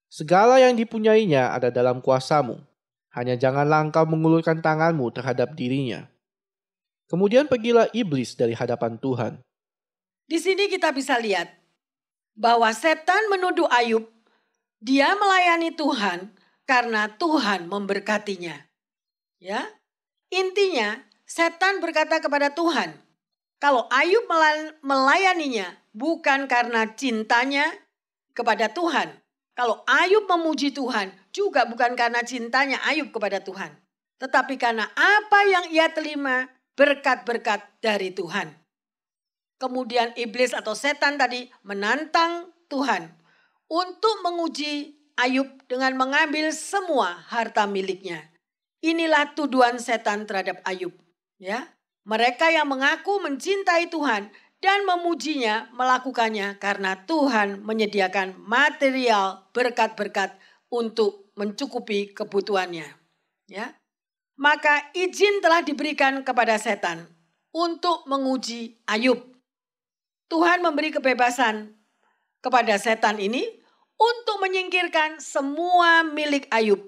segala yang dipunyainya ada dalam kuasamu, hanya janganlah engkau mengulurkan tanganmu terhadap dirinya. Kemudian pergilah iblis dari hadapan Tuhan. Di sini kita bisa lihat bahwa setan menuduh Ayub, dia melayani Tuhan karena Tuhan memberkatinya. Ya, intinya setan berkata kepada Tuhan, kalau Ayub melayaninya bukan karena cintanya kepada Tuhan. Kalau Ayub memuji Tuhan juga bukan karena cintanya Ayub kepada Tuhan. Tetapi karena apa yang ia terima berkat-berkat dari Tuhan. Kemudian iblis atau setan tadi menantang Tuhan untuk menguji Ayub dengan mengambil semua harta miliknya. Inilah tuduhan setan terhadap Ayub. Ya, mereka yang mengaku mencintai Tuhan dan memujinya melakukannya karena Tuhan menyediakan material berkat-berkat untuk mencukupi kebutuhannya. Ya, maka izin telah diberikan kepada setan untuk menguji Ayub. Tuhan memberi kebebasan kepada setan ini untuk menyingkirkan semua milik Ayub.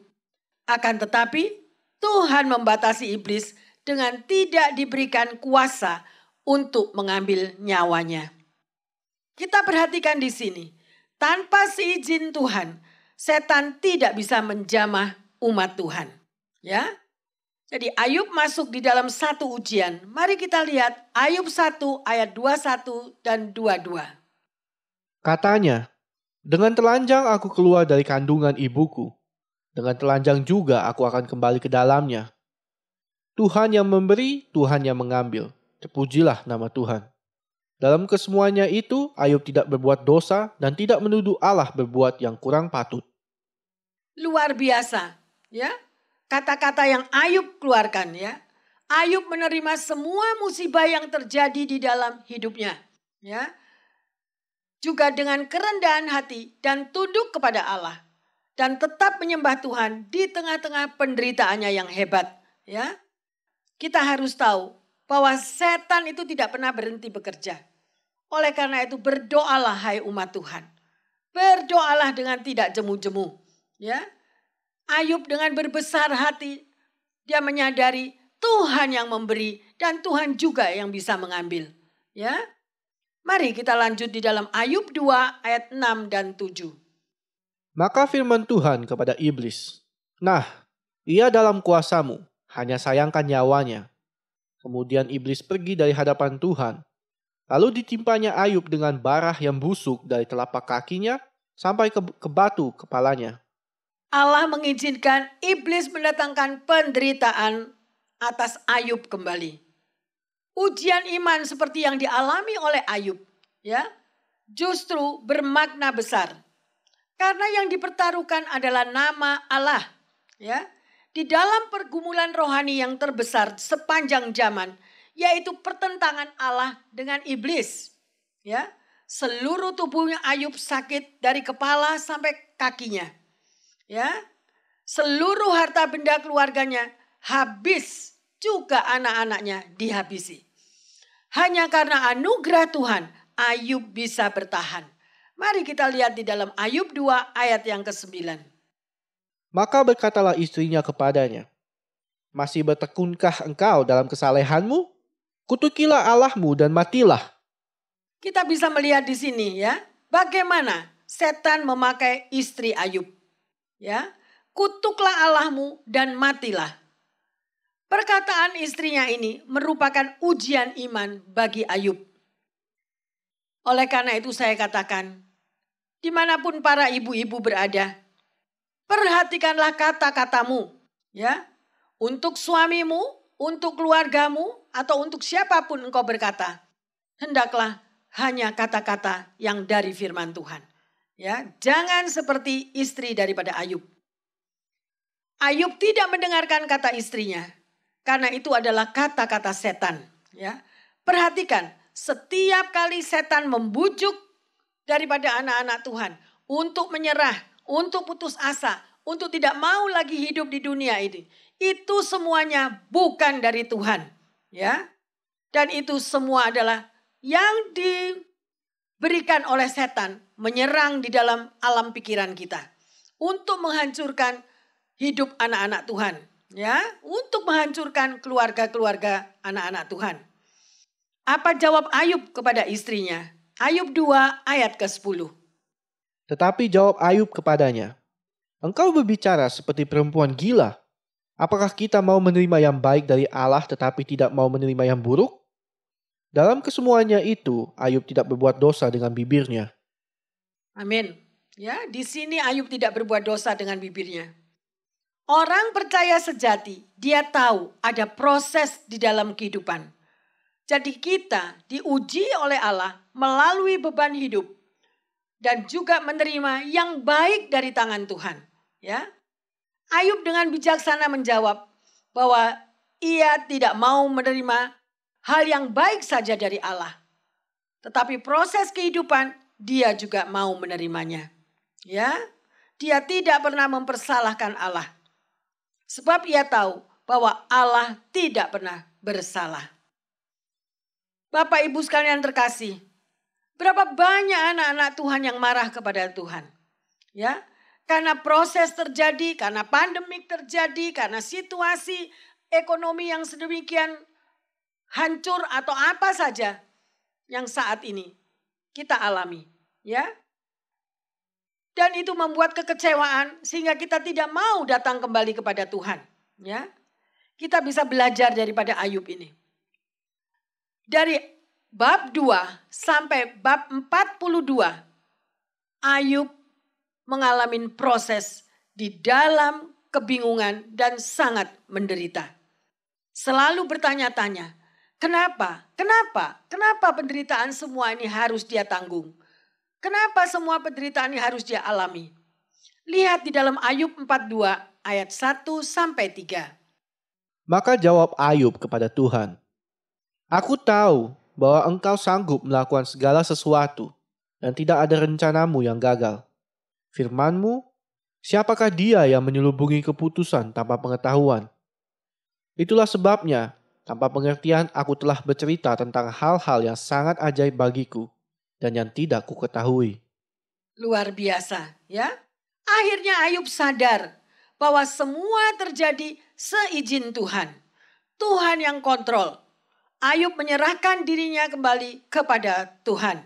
Akan tetapi Tuhan membatasi iblis dengan tidak diberikan kuasa untuk mengambil nyawanya. Kita perhatikan di sini, tanpa seizin Tuhan, setan tidak bisa menjamah umat Tuhan. Ya, jadi Ayub masuk di dalam satu ujian. Mari kita lihat Ayub 1 ayat 21 dan 22. Katanya, dengan telanjang aku keluar dari kandungan ibuku. Dengan telanjang juga aku akan kembali ke dalamnya. Tuhan yang memberi, Tuhan yang mengambil. Terpujilah nama Tuhan. Dalam kesemuanya itu, Ayub tidak berbuat dosa dan tidak menuduh Allah berbuat yang kurang patut. Luar biasa, ya. Kata-kata yang Ayub keluarkan, ya. Ayub menerima semua musibah yang terjadi di dalam hidupnya, ya. Juga dengan kerendahan hati dan tunduk kepada Allah dan tetap menyembah Tuhan di tengah-tengah penderitaannya yang hebat, ya. Kita harus tahu bahwa setan itu tidak pernah berhenti bekerja. Oleh karena itu berdoalah hai umat Tuhan. Berdoalah dengan tidak jemu-jemu. Ya. Ayub dengan berbesar hati, dia menyadari Tuhan yang memberi dan Tuhan juga yang bisa mengambil. Ya. Mari kita lanjut di dalam Ayub 2 ayat 6 dan 7. Maka firman Tuhan kepada iblis, "Nah, ia dalam kuasamu. Hanya sayangkan nyawanya." Kemudian iblis pergi dari hadapan Tuhan. Lalu ditimpanya Ayub dengan barah yang busuk dari telapak kakinya sampai ke batu kepalanya. Allah mengizinkan iblis mendatangkan penderitaan atas Ayub kembali. Ujian iman seperti yang dialami oleh Ayub, ya, justru bermakna besar. Karena yang dipertaruhkan adalah nama Allah, ya. Di dalam pergumulan rohani yang terbesar sepanjang zaman, yaitu pertentangan Allah dengan iblis. Ya, seluruh tubuhnya Ayub sakit dari kepala sampai kakinya. Ya, seluruh harta benda keluarganya habis, juga anak-anaknya dihabisi. Hanya karena anugerah Tuhan, Ayub bisa bertahan. Mari kita lihat di dalam Ayub 2 ayat yang ke-9. Maka berkatalah istrinya kepadanya, "Masih bertekunkah engkau dalam kesalehanmu? Kutukilah Allahmu dan matilah." Kita bisa melihat di sini, ya, bagaimana setan memakai istri Ayub. Ya, kutuklah Allahmu dan matilah. Perkataan istrinya ini merupakan ujian iman bagi Ayub. Oleh karena itu saya katakan, dimanapun para ibu-ibu berada, perhatikanlah kata-katamu, ya, untuk suamimu, untuk keluargamu, atau untuk siapapun engkau berkata, hendaklah hanya kata-kata yang dari firman Tuhan. Ya, jangan seperti istri daripada Ayub. Ayub tidak mendengarkan kata istrinya, karena itu adalah kata-kata setan. Ya, perhatikan, setiap kali setan membujuk daripada anak-anak Tuhan untuk menyerah, untuk putus asa, untuk tidak mau lagi hidup di dunia ini. Itu semuanya bukan dari Tuhan. Ya, dan itu semua adalah yang diberikan oleh setan menyerang di dalam alam pikiran kita. Untuk menghancurkan hidup anak-anak Tuhan. Ya, untuk menghancurkan keluarga-keluarga anak-anak Tuhan. Apa jawab Ayub kepada istrinya? Ayub 2 ayat ke-10. Tetapi jawab Ayub kepadanya, "Engkau berbicara seperti perempuan gila. Apakah kita mau menerima yang baik dari Allah tetapi tidak mau menerima yang buruk?" Dalam kesemuanya itu, Ayub tidak berbuat dosa dengan bibirnya. Amin. Ya, di sini Ayub tidak berbuat dosa dengan bibirnya. Orang percaya sejati, dia tahu ada proses di dalam kehidupan. Jadi kita diuji oleh Allah melalui beban hidup. dan juga menerima yang baik dari tangan Tuhan. Ya, Ayub dengan bijaksana menjawab bahwa ia tidak mau menerima hal yang baik saja dari Allah. Tetapi proses kehidupan dia juga mau menerimanya. Ya, dia tidak pernah mempersalahkan Allah. Sebab ia tahu bahwa Allah tidak pernah bersalah. Bapak Ibu sekalian terkasih, berapa banyak anak-anak Tuhan yang marah kepada Tuhan. Ya, karena proses terjadi, karena pandemik terjadi, karena situasi ekonomi yang sedemikian hancur atau apa saja yang saat ini kita alami, ya. Dan itu membuat kekecewaan sehingga kita tidak mau datang kembali kepada Tuhan, ya. Kita bisa belajar daripada Ayub ini. Dari bab 2 sampai bab 42, Ayub mengalami proses di dalam kebingungan dan sangat menderita. Selalu bertanya-tanya, kenapa penderitaan semua ini harus dia tanggung? Kenapa semua penderitaan ini harus dia alami? Lihat di dalam Ayub 42 ayat 1 sampai 3. Maka jawab Ayub kepada Tuhan, "Aku tahu bahwa Engkau sanggup melakukan segala sesuatu dan tidak ada rencanamu yang gagal. Firman-Mu, siapakah dia yang menyelubungi keputusan tanpa pengetahuan? Itulah sebabnya, tanpa pengertian aku telah bercerita tentang hal-hal yang sangat ajaib bagiku dan yang tidak kuketahui." Luar biasa, ya. Akhirnya Ayub sadar bahwa semua terjadi seizin Tuhan. Tuhan yang kontrol. Ayub menyerahkan dirinya kembali kepada Tuhan.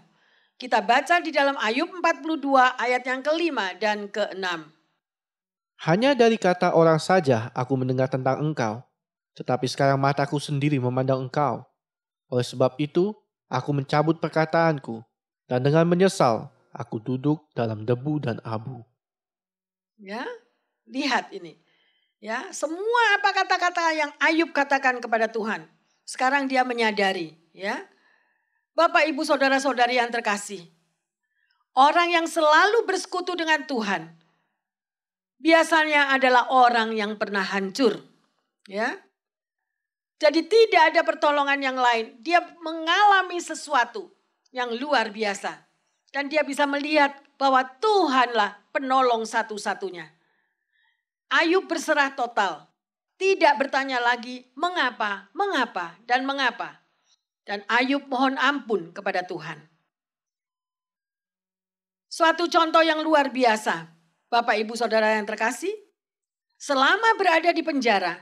Kita baca di dalam Ayub 42 ayat yang ke-5 dan ke-6. Hanya dari kata orang saja aku mendengar tentang Engkau, tetapi sekarang mataku sendiri memandang Engkau. Oleh sebab itu, aku mencabut perkataanku, dan dengan menyesal, aku duduk dalam debu dan abu. Ya, lihat ini. Ya, semua apa kata-kata yang Ayub katakan kepada Tuhan, sekarang dia menyadari, ya. Bapak, Ibu, saudara-saudari yang terkasih, orang yang selalu bersekutu dengan Tuhan biasanya adalah orang yang pernah hancur, ya. Jadi tidak ada pertolongan yang lain. Dia mengalami sesuatu yang luar biasa. Dan dia bisa melihat bahwa Tuhanlah penolong satu-satunya. Ayub berserah total. Tidak bertanya lagi mengapa, dan mengapa. Dan Ayub mohon ampun kepada Tuhan. Suatu contoh yang luar biasa. Bapak, Ibu, saudara yang terkasih. Selama berada di penjara,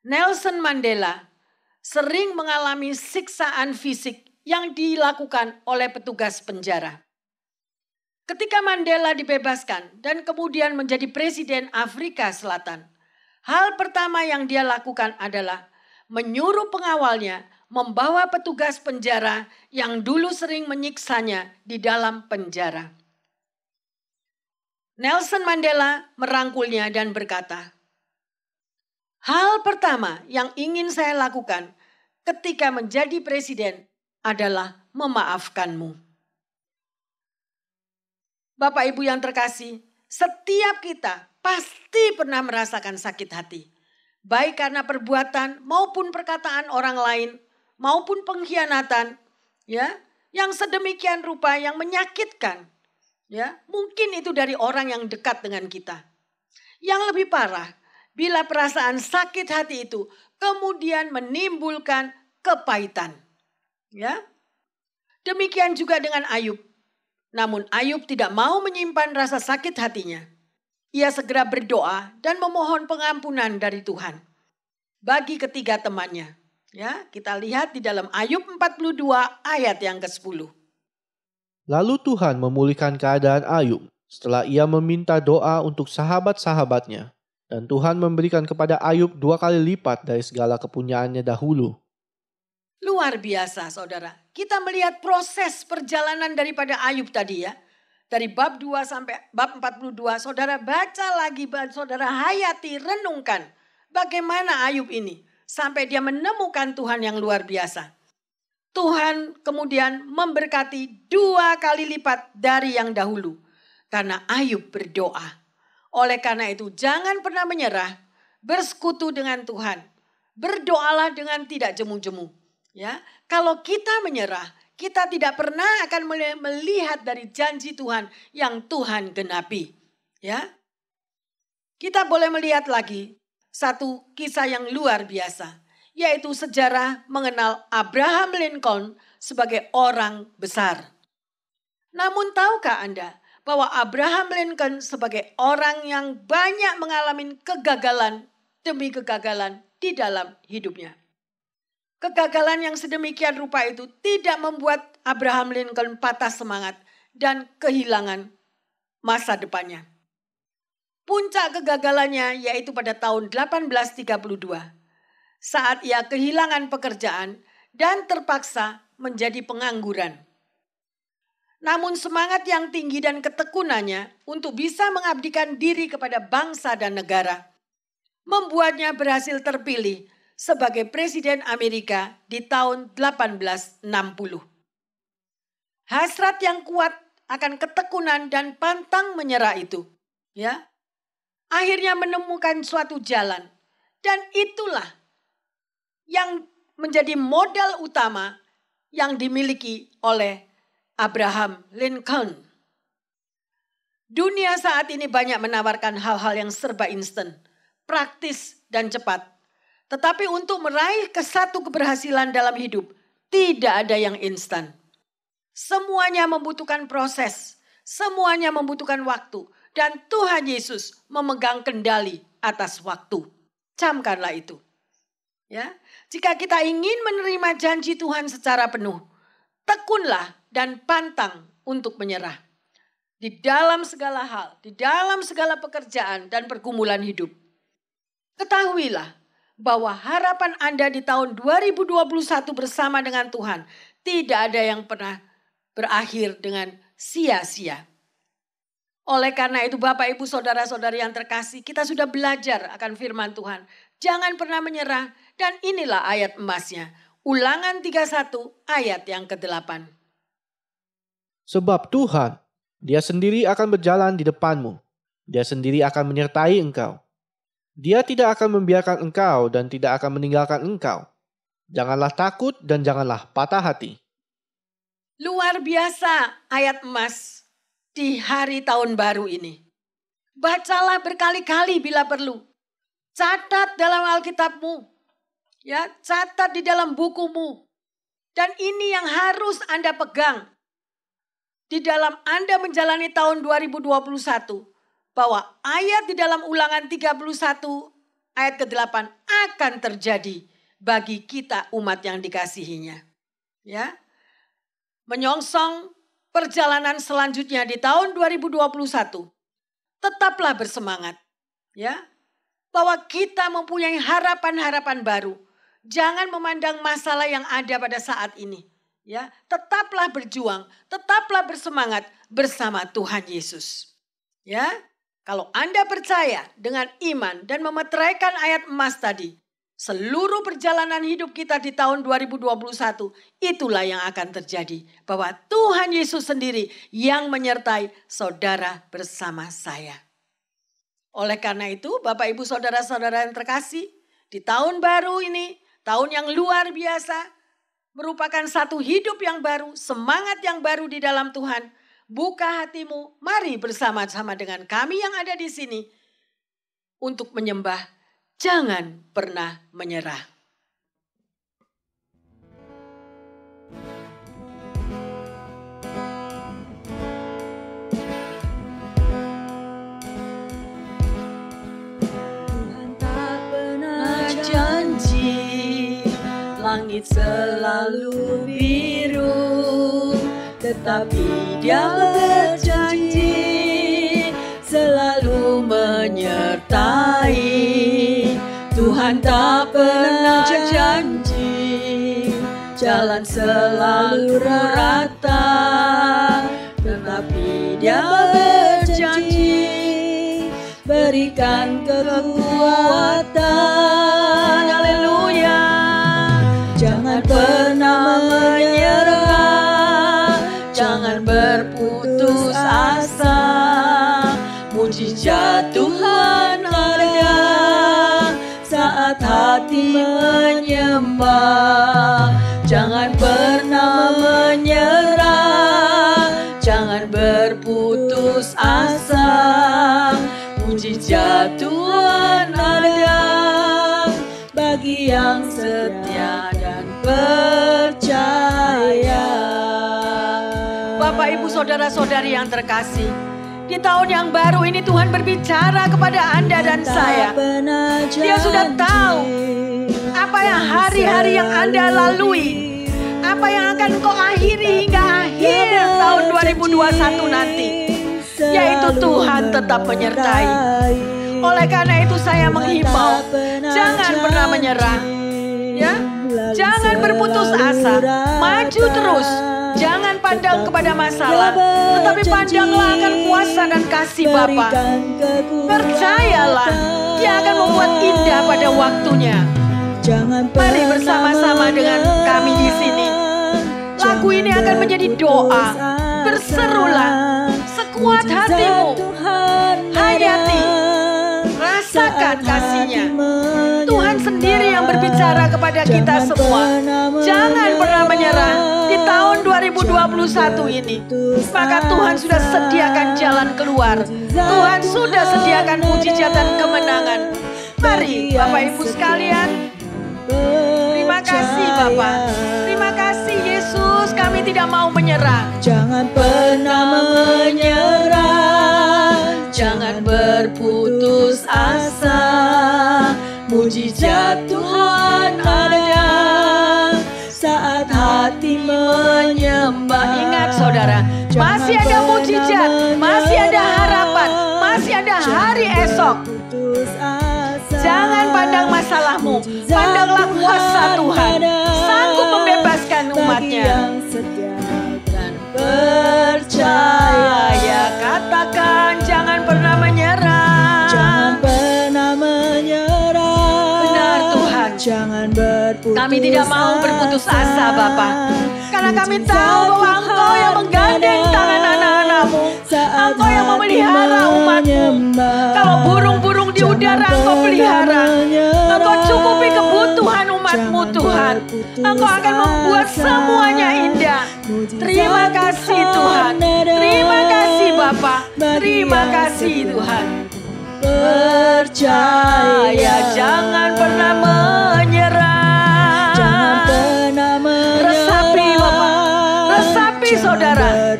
Nelson Mandela sering mengalami siksaan fisik yang dilakukan oleh petugas penjara. Ketika Mandela dibebaskan dan kemudian menjadi presiden Afrika Selatan, hal pertama yang dia lakukan adalah menyuruh pengawalnya membawa petugas penjara yang dulu sering menyiksanya di dalam penjara. Nelson Mandela merangkulnya dan berkata, "Hal pertama yang ingin saya lakukan ketika menjadi presiden adalah memaafkanmu." Bapak, Ibu yang terkasih, setiap kita pasti pernah merasakan sakit hati. Baik karena perbuatan maupun perkataan orang lain, maupun pengkhianatan, ya, yang sedemikian rupa yang menyakitkan. Ya, mungkin itu dari orang yang dekat dengan kita. Yang lebih parah, bila perasaan sakit hati itu kemudian menimbulkan kepahitan. Ya. Demikian juga dengan Ayub. Namun Ayub tidak mau menyimpan rasa sakit hatinya. Ia segera berdoa dan memohon pengampunan dari Tuhan bagi ketiga temannya. Ya, kita lihat di dalam Ayub 42 ayat yang ke-10. Lalu Tuhan memulihkan keadaan Ayub setelah ia meminta doa untuk sahabat-sahabatnya. Dan Tuhan memberikan kepada Ayub 2 kali lipat dari segala kepunyaannya dahulu. Luar biasa, saudara. Kita melihat proses perjalanan daripada Ayub tadi, ya. Dari bab 2 sampai bab 42, saudara baca lagi, saudara hayati, renungkan. Bagaimana Ayub ini sampai dia menemukan Tuhan yang luar biasa. Tuhan kemudian memberkati 2 kali lipat dari yang dahulu. Karena Ayub berdoa. Oleh karena itu jangan pernah menyerah. Bersekutu dengan Tuhan. Berdoalah dengan tidak jemu-jemu. Ya, kalau kita menyerah, kita tidak pernah akan melihat dari janji Tuhan yang Tuhan genapi. Ya, kita boleh melihat lagi satu kisah yang luar biasa. Yaitu sejarah mengenal Abraham Lincoln sebagai orang besar. Namun tahukah Anda bahwa Abraham Lincoln sebagai orang yang banyak mengalami kegagalan demi kegagalan di dalam hidupnya. Kegagalan yang sedemikian rupa itu tidak membuat Abraham Lincoln patah semangat dan kehilangan masa depannya. Puncak kegagalannya yaitu pada tahun 1832. Saat ia kehilangan pekerjaan dan terpaksa menjadi pengangguran. Namun semangat yang tinggi dan ketekunannya untuk bisa mengabdikan diri kepada bangsa dan negara membuatnya berhasil terpilih sebagai Presiden Amerika di tahun 1860. Hasrat yang kuat akan ketekunan dan pantang menyerah itu, ya, akhirnya menemukan suatu jalan, dan itulah yang menjadi modal utama yang dimiliki oleh Abraham Lincoln. Dunia saat ini banyak menawarkan hal-hal yang serba instan, praktis dan cepat. Tetapi untuk meraih satu keberhasilan dalam hidup, tidak ada yang instan. Semuanya membutuhkan proses, semuanya membutuhkan waktu. Dan Tuhan Yesus memegang kendali atas waktu. Camkanlah itu. Ya, jika kita ingin menerima janji Tuhan secara penuh, tekunlah dan pantang untuk menyerah. Di dalam segala hal, di dalam segala pekerjaan dan pergumulan hidup. Ketahuilah bahwa harapan Anda di tahun 2021 bersama dengan Tuhan tidak ada yang pernah berakhir dengan sia-sia. Oleh karena itu Bapak Ibu Saudara-saudari yang terkasih, kita sudah belajar akan firman Tuhan. Jangan pernah menyerah, dan inilah ayat emasnya. Ulangan 31 ayat yang ke-8. Sebab Tuhan, Dia sendiri akan berjalan di depanmu. Dia sendiri akan menyertai engkau. Dia tidak akan membiarkan engkau dan tidak akan meninggalkan engkau. Janganlah takut dan janganlah patah hati. Luar biasa ayat emas di hari tahun baru ini. Bacalah berkali-kali bila perlu. Catat dalam Alkitabmu. Ya, catat di dalam bukumu. Dan ini yang harus Anda pegang. Di dalam Anda menjalani tahun 2021. Bahwa ayat di dalam Ulangan 31 ayat ke-8 akan terjadi bagi kita umat yang dikasihinya. Ya. Menyongsong perjalanan selanjutnya di tahun 2021. Tetaplah bersemangat. Ya. Bahwa kita mempunyai harapan-harapan baru. Jangan memandang masalah yang ada pada saat ini. Ya, tetaplah berjuang, tetaplah bersemangat bersama Tuhan Yesus. Ya, kalau Anda percaya dengan iman dan memeteraikan ayat emas tadi, seluruh perjalanan hidup kita di tahun 2021, itulah yang akan terjadi. Bahwa Tuhan Yesus sendiri yang menyertai saudara bersama saya. Oleh karena itu, Bapak Ibu Saudara-saudara yang terkasih, di tahun baru ini, tahun yang luar biasa, merupakan satu hidup yang baru, semangat yang baru di dalam Tuhan. Buka hatimu, mari bersama-sama dengan kami yang ada di sini untuk menyembah. Jangan pernah menyerah. Tuhan tak pernah janji langit selalu biru, tetapi Dia berjanji selalu menyertai. Tuhan tak pernah janji jalan selalu rata, tetapi Dia berjanji berikan kekuatan. Haleluya. Jangan pernah menyerah. menyembah. Jangan pernah menyerah, jangan berputus asa. Mujizat Tuhan ada bagi yang setia dan percaya. Bapak, Ibu, Saudara-saudari yang terkasih, di tahun yang baru ini Tuhan berbicara kepada Anda dan saya. Dia sudah tahu apa yang hari-hari yang Anda lalui, apa yang akan kau akhiri hingga akhir tahun 2021 nanti, yaitu Tuhan tetap menyertai. Oleh karena itu saya menghimbau, jangan pernah menyerah, ya, jangan berputus asa, maju terus. Jangan pandang kepada masalah, tetapi pandanglah akan kuasa dan kasih Bapa. Percayalah, Dia akan membuat indah pada waktunya. Mari bersama-sama dengan kami di sini. Lagu ini akan menjadi doa. Berserulah sekuat hatimu, hayati, rasakan kasih-Nya. Tuhan sendiri yang berbicara kepada kita semua. Jangan pernah menyerah. Di tahun 2021 ini, maka Tuhan sudah sediakan jalan keluar. Tuhan sudah sediakan mujizat dan kemenangan. Mari Bapak Ibu sekalian, terima kasih Bapak, terima kasih Yesus, kami tidak mau menyerah. Jangan pernah menyerah, jangan berputus asa. Mujizat Tuhan ada saat hati menyembah. Ingat saudara, masih ada mujizat, masih ada harapan, masih ada hari esok. Jangan pandang masalahmu, pandanglah kuasa Tuhan, sanggup membebaskan umatnya. Dan percaya, katakan jangan pernah menyerah. jangan pernah menyerah. Benar Tuhan, jangan berputus kami tidak mau berputus asa Bapa, karena kami tahu bahwa Engkau yang menggandeng tangan anak-anak-Mu, Engkau yang memelihara umat-Mu. Kalau burung-burung di udara Engkau pelihara, Engkau cukupi kebutuhan umat-Mu Tuhan. Engkau akan membuat semuanya indah. Terima kasih Tuhan, terima kasih Bapa, terima kasih Tuhan. Percaya, jangan pernah menyerah. Jangan pernah menyerah. Resapi Bapak, resapi saudara,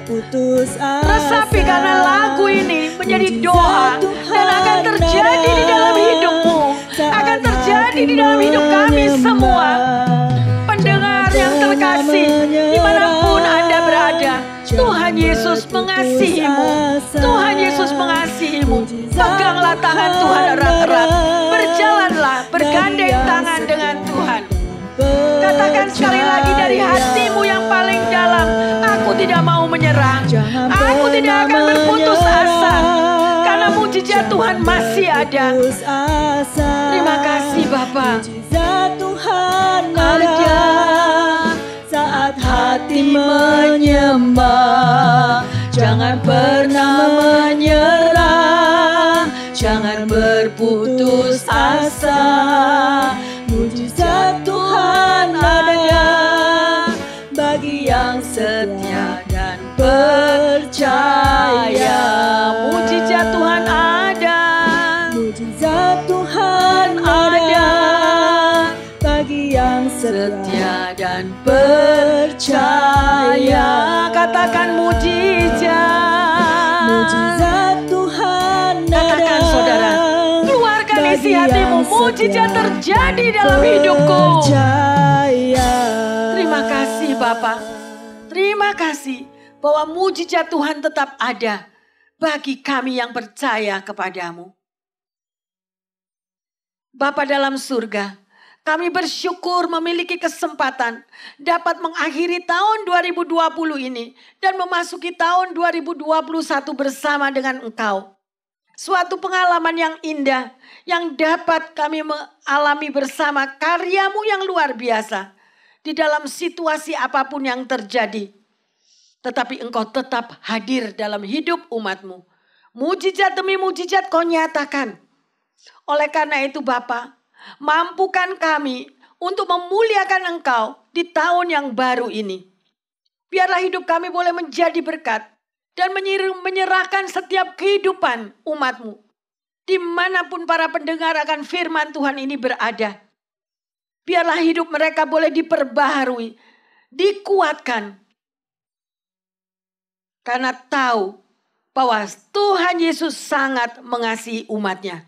resapi karena lagu ini menjadi doa dan akan terjadi di dalam hidupmu, akan terjadi di dalam hidup kami semua. Pendengar yang terkasih, dimanapun Anda berada, Tuhan Yesus mengasihimu, Tuhan Yesus mengasihimu. Peganglah tangan Tuhan erat-erat, berjalanlah bergandeng tangan dengan Tuhan. Katakan sekali lagi dari hatimu yang paling dalam, aku tidak mau menyerah, aku tidak akan berputus asa, karena mujizat Tuhan masih ada. Terima kasih Bapa. Mujizat Tuhan ada saat hati menyembah. Jangan pernah menyerah, jangan berputus asa. Mujizat Tuhan ada bagi yang setia dan percaya. Mujizat Tuhan ada, Mujizat Tuhan ada bagi yang setia dan percaya. Katakan mujizat. Mujizat Tuhan Katakan ada. saudara, keluarkan isi hatimu, mujizat terjadi dalam hidupku. Percaya. Terima kasih Bapa, terima kasih bahwa mujizat Tuhan tetap ada bagi kami yang percaya kepadamu. Bapa dalam surga, kami bersyukur memiliki kesempatan dapat mengakhiri tahun 2020 ini dan memasuki tahun 2021 bersama dengan Engkau. Suatu pengalaman yang indah yang dapat kami alami bersama karyamu yang luar biasa di dalam situasi apapun yang terjadi. Tetapi Engkau tetap hadir dalam hidup umatmu. Mujizat demi mujizat Kau nyatakan. Oleh karena itu Bapa, Mampukan kami untuk memuliakan Engkau di tahun yang baru ini. Biarlah hidup kami boleh menjadi berkat dan menyerahkan setiap kehidupan umat-Mu. Dimanapun para pendengar akan firman Tuhan ini berada. Biarlah hidup mereka boleh diperbaharui, dikuatkan. Karena tahu bahwa Tuhan Yesus sangat mengasihi umat-Nya.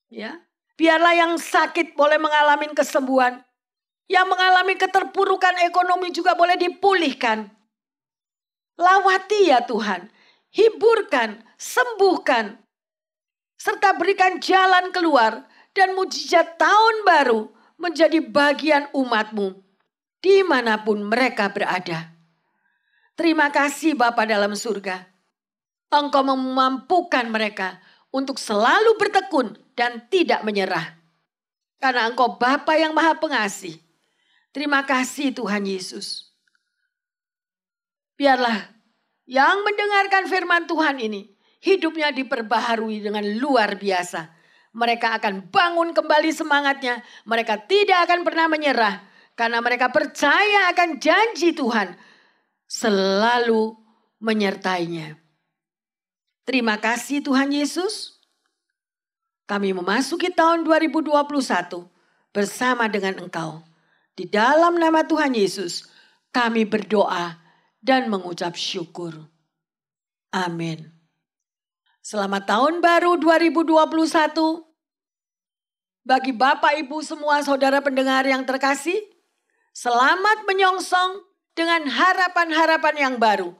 Ya. Biarlah yang sakit boleh mengalami kesembuhan. Yang mengalami keterpurukan ekonomi juga boleh dipulihkan. Lawati ya Tuhan. Hiburkan, sembuhkan. Serta berikan jalan keluar dan mujizat tahun baru menjadi bagian umat-Mu. Dimanapun mereka berada. Terima kasih Bapa dalam surga. Engkau memampukan mereka untuk selalu bertekun dan tidak menyerah. Karena Engkau Bapa yang Maha Pengasih. Terima kasih Tuhan Yesus. Biarlah yang mendengarkan firman Tuhan ini, hidupnya diperbaharui dengan luar biasa. Mereka akan bangun kembali semangatnya. Mereka tidak akan pernah menyerah. Karena mereka percaya akan janji Tuhan. Selalu menyertainya. Terima kasih Tuhan Yesus. Kami memasuki tahun 2021 bersama dengan Engkau. Di dalam nama Tuhan Yesus kami berdoa dan mengucap syukur. Amin. Selamat tahun baru 2021. Bagi Bapak Ibu semua saudara pendengar yang terkasih. Selamat menyongsong dengan harapan-harapan yang baru.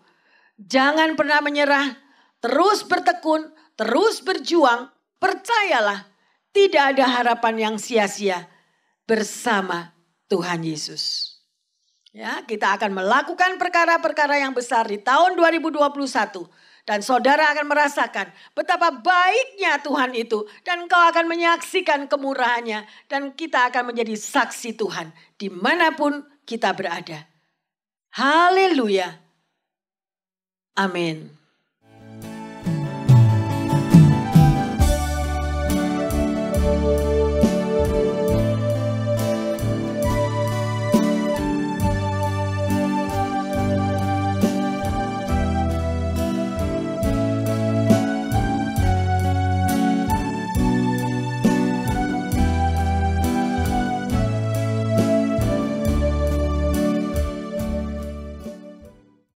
Jangan pernah menyerah. Terus bertekun, terus berjuang. Percayalah, tidak ada harapan yang sia-sia bersama Tuhan Yesus. Ya, kita akan melakukan perkara-perkara yang besar di tahun 2021. Dan saudara akan merasakan betapa baiknya Tuhan itu. Dan kau akan menyaksikan kemurahannya. Dan kita akan menjadi saksi Tuhan dimanapun kita berada. Haleluya. Amin.